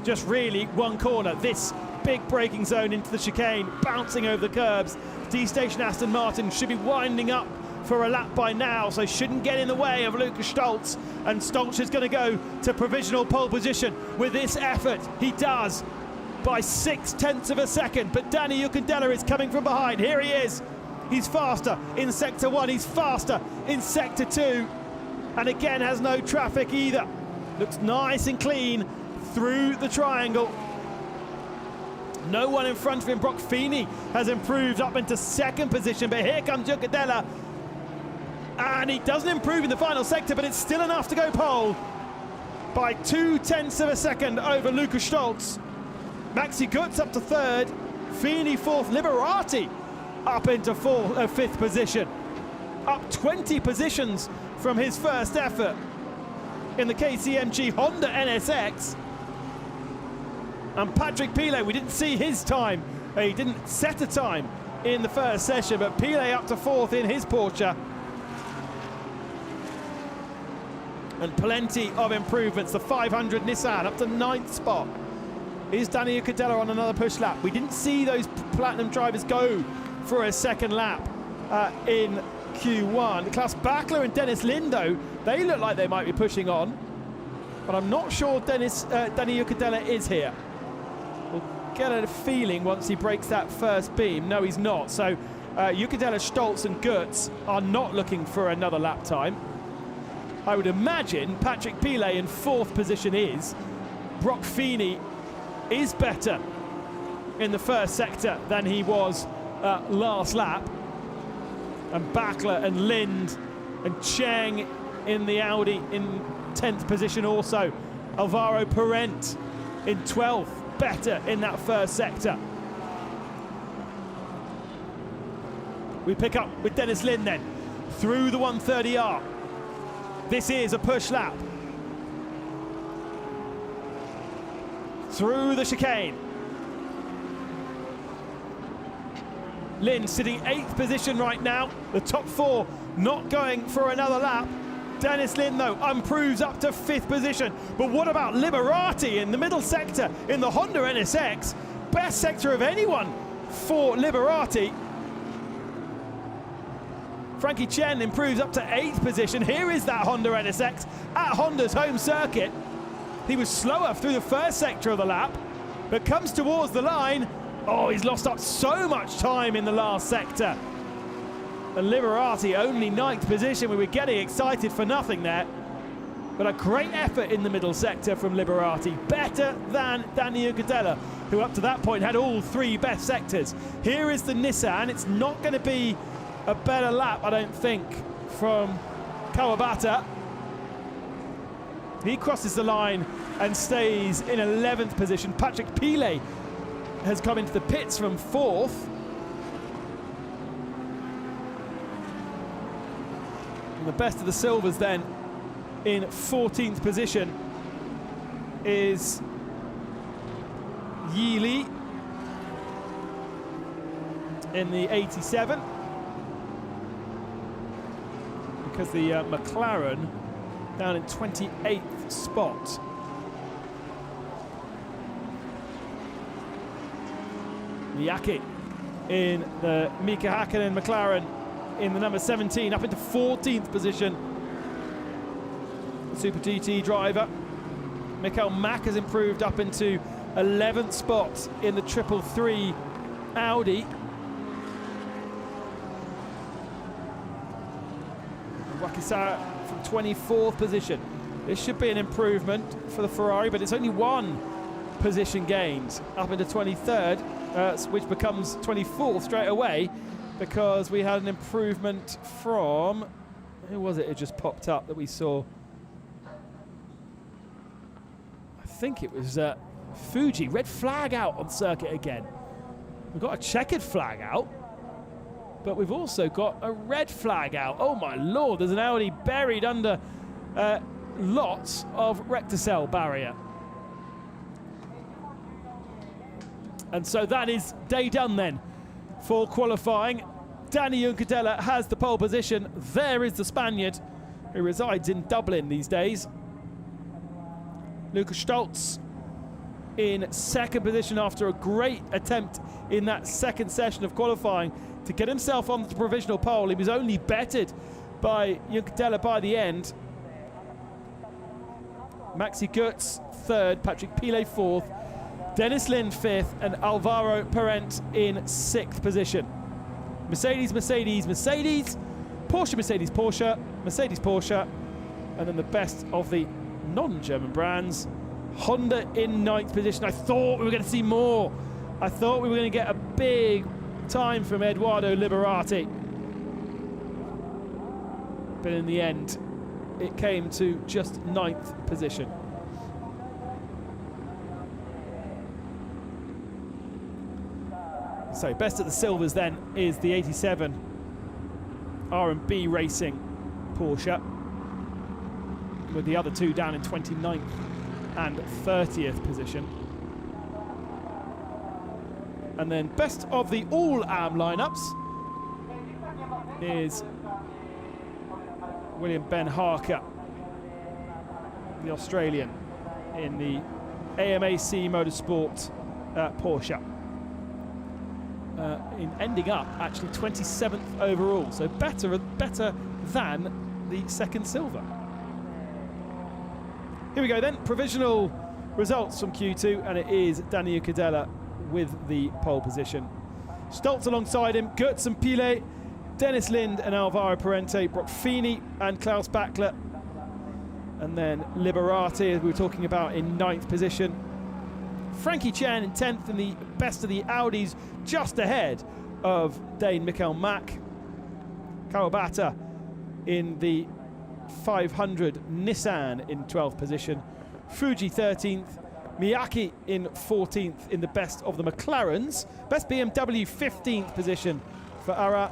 Just really one corner. This big braking zone into the chicane, bouncing over the curbs. D-Station Aston Martin should be winding up for a lap by now, so shouldn't get in the way of Lucas Stoltz. And Stoltz is going to go to provisional pole position with this effort. He does by 0.6 of a second, but Danny Ucadella is coming from behind. Here he is. He's faster in sector 1. He's faster in sector 2. And again has no traffic either. Looks nice and clean through the triangle. No one in front of him. Brock Feeney has improved up into second position, but here comes Ucadella. And he doesn't improve in the final sector, but it's still enough to go pole by 0.2 of a second over Lucas Stoltz. Maxi Götz up to third, Feeney fourth, Liberati up into fifth position. Up 20 positions from his first effort in the KCMG Honda NSX. And Patrick Pilet, we didn't see his time. He didn't set a time in the first session, but Pilet up to fourth in his Porsche. And plenty of improvements. The 500 Nissan up to 9th spot. Is Danny Ucadella on another push lap? We didn't see those Platinum drivers go for a second lap in Q1. Klaus Bachler and Dennis Lindo, they look like they might be pushing on, but I'm not sure Danny Ucadella is here. We'll get a feeling once he breaks that first beam. No, he's not. So Ucadella, Stoltz and Götz are not looking for another lap time. I would imagine Patrick Pilet in fourth position is. Brock Feeney is better in the first sector than he was last lap. And Bachler and Lind and Cheng in the Audi in 10th position also. Alvaro Parent in 12th, better in that first sector. We pick up with Dennis Lind then, through the 130R. This is a push lap. Through the chicane. Lind sitting 8th position right now. The top 4 not going for another lap. Dennis Lind, though, improves up to 5th position. But what about Liberati in the middle sector in the Honda NSX? Best sector of anyone for Liberati. Frankie Chen improves up to 8th position. Here is that Honda NSX at Honda's home circuit. He was slower through the first sector of the lap, but comes towards the line. Oh, he's lost up so much time in the last sector. And Liberati only 9th position. We were getting excited for nothing there. But a great effort in the middle sector from Liberati. Better than Danny Ucadella, who up to that point had all 3 best sectors. Here is the Nissan. It's not going to be a better lap, I don't think, from Kawabata. He crosses the line and stays in 11th position. Patrick Pilet has come into the pits from 4th. And the best of the Silvers then in 14th position is Yi Li in the 87. Because the McLaren down in 28th spot. Miyake in the Mika Hakkinen McLaren in the number 17 up into 14th position. The Super GT driver Mikael Mack has improved up into 11th spot in the 333 Audi. Wakisara from 24th position. This should be an improvement for the Ferrari, but it's only one position gained up into 23rd, which becomes 24th straight away, because we had an improvement from, who was it? It just popped up that we saw. I think it was Fuji. Red flag out on circuit again. We've got a checkered flag out, but we've also got a red flag out. Oh my lord, there's an Audi buried under lots of recticel barrier. And so that is day done then for qualifying. Danny Juncadella has the pole position. There is the Spaniard who resides in Dublin these days. Lukas Stoltz in second position after a great attempt in that second session of qualifying to get himself on the provisional pole. He was only bettered by Juncadella by the end. Maxi Goetz third, Patrick Pilet fourth, Dennis Lind fifth, and Alvaro Parent in sixth position. Mercedes, Mercedes, Mercedes, Porsche, Mercedes, Porsche, Mercedes, Porsche, and then the best of the non-German brands, Honda in ninth position. I thought we were going to see more. I thought we were going to get a big time from Edoardo Liberati. But in the end, it came to just ninth position. So best of the silvers then is the 87 R&B Racing Porsche, with the other two down in 29th and 30th position. And then best of the all-AM lineups is William Ben Harker, the Australian, in the AMAC Motorsport Porsche. In ending up actually 27th overall, so better than the second silver. Here we go then, provisional results from Q2, and it is Danny Juncadella with the pole position. Stoltz alongside him, Goetz and Pilet, Dennis Lind and Alvaro Parente, Brock Feeney and Klaus Bachler, and then Liberati, as we were talking about, in ninth position. Frankie Chen in 10th in the best of the Audis, just ahead of Dane Mikael Mack. Kawabata in the 500 Nissan in 12th position. Fuji 13th. Miyake in 14th in the best of the McLarens. Best BMW 15th position for Ara.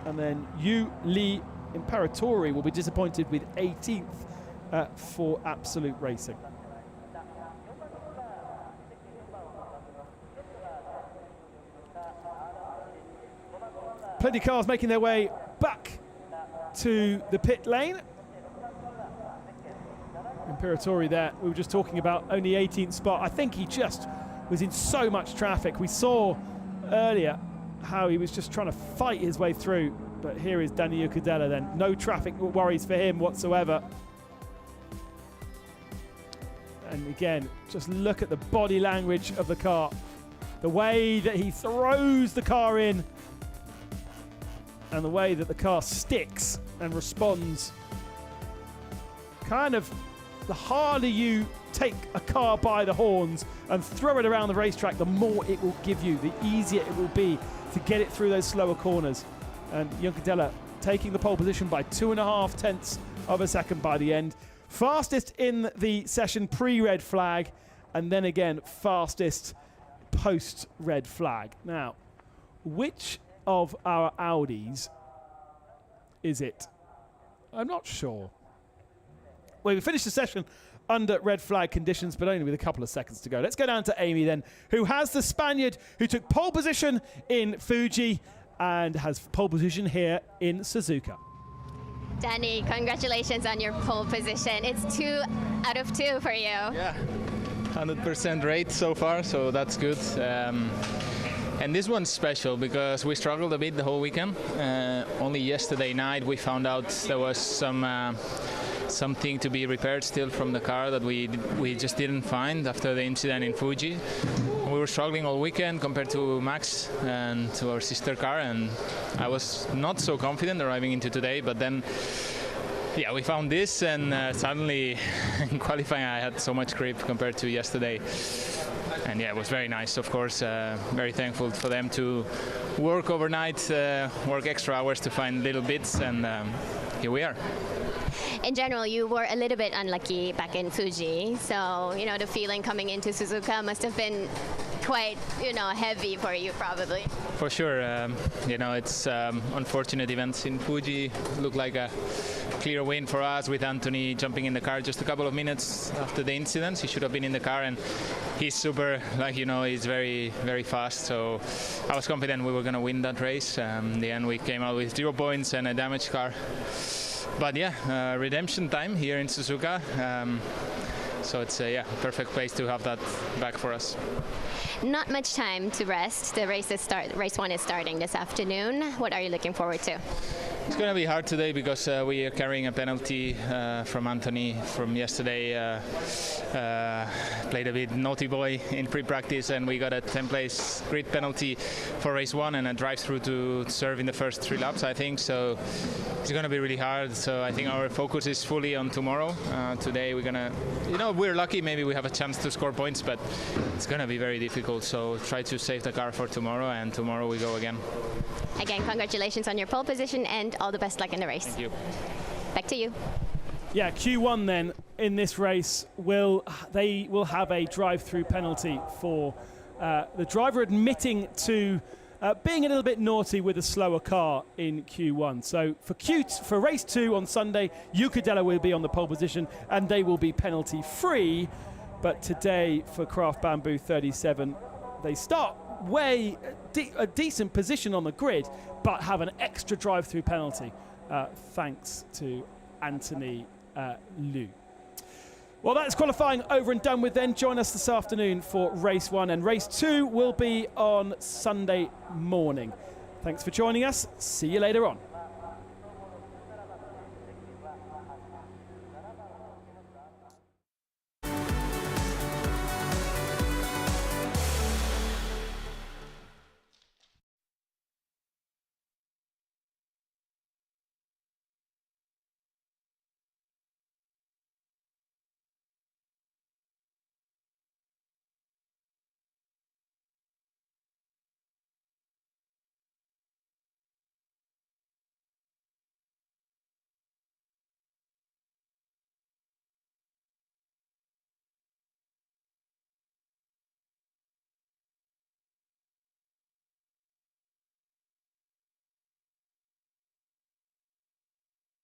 And then Yu Li Imperatori will be disappointed with 18th for Absolute Racing. Plenty of cars making their way back to the pit lane. Imperatori there, we were just talking about, only 18th spot. I think he just was in so much traffic. We saw earlier how he was just trying to fight his way through, but here is Danny Juncadella then. No traffic worries for him whatsoever. And again, just look at the body language of the car. The way that he throws the car in, and the way that the car sticks and responds. Kind of, the harder you take a car by the horns and throw it around the racetrack, the more it will give you, the easier it will be to get it through those slower corners. And Juncadella taking the pole position by 2.5 tenths of a second by the end. Fastest in the session pre-red flag, and then again fastest post-red flag. Now, which of our Audis is it? I'm not sure. Well, we finished the session under red flag conditions, but only with a couple of seconds to go. Let's go down to Amy then, who has the Spaniard who took pole position in Fuji and has pole position here in Suzuka. Danny, congratulations on your pole position. It's 2 out of 2 for you. Yeah, 100% rate so far, so that's good. And this one's special because we struggled a bit the whole weekend. Only yesterday night we found out there was something to be repaired still from the car that we just didn't find after the incident in Fuji. We were struggling all weekend compared to Max and to our sister car, and I was not so confident arriving into today, but then yeah, we found this, and suddenly in qualifying I had so much grip compared to yesterday. And yeah, it was very nice, of course. Very thankful for them to work overnight, work extra hours to find little bits, and here we are. In general, you were a little bit unlucky back in Fuji, so the feeling coming into Suzuka must have been quite heavy for you probably. For sure, it's unfortunate events in Fuji. Looked like a clear win for us with Anthony jumping in the car just a couple of minutes after the incident. He should have been in the car, and he's super, he's very, very fast. So I was confident we were going to win that race. In the end, we came out with 0 points and a damaged car. But yeah, redemption time here in Suzuka. So it's a perfect place to have that back for us. Not much time to rest. The race 1 is starting this afternoon. What are you looking forward to? It's going to be hard today because we are carrying a penalty from Anthony from yesterday. Played a bit naughty boy in pre-practice, and we got a 10-place grid penalty for race 1 and a drive-through to serve in the first 3 laps, I think. So it's going to be really hard. So I think our focus is fully on tomorrow. Today we're going to, we're lucky. Maybe we have a chance to score points, but it's going to be very difficult. So try to save the car for tomorrow, and tomorrow we go again. Again, congratulations on your pole position and all the best luck in the race. Thank you. Back to you. Yeah, Q1 then in this race will have a drive-through penalty for the driver admitting to being a little bit naughty with a slower car in Q1. So for race 2 on Sunday, Yuka Della will be on the pole position and they will be penalty free. But today for Craft Bamboo 37, they start a decent position on the grid, but have an extra drive-through penalty thanks to Anthony Liu. Well, that's qualifying over and done with then. Join us this afternoon for race 1, and race 2 will be on Sunday morning. Thanks for joining us. See you later on.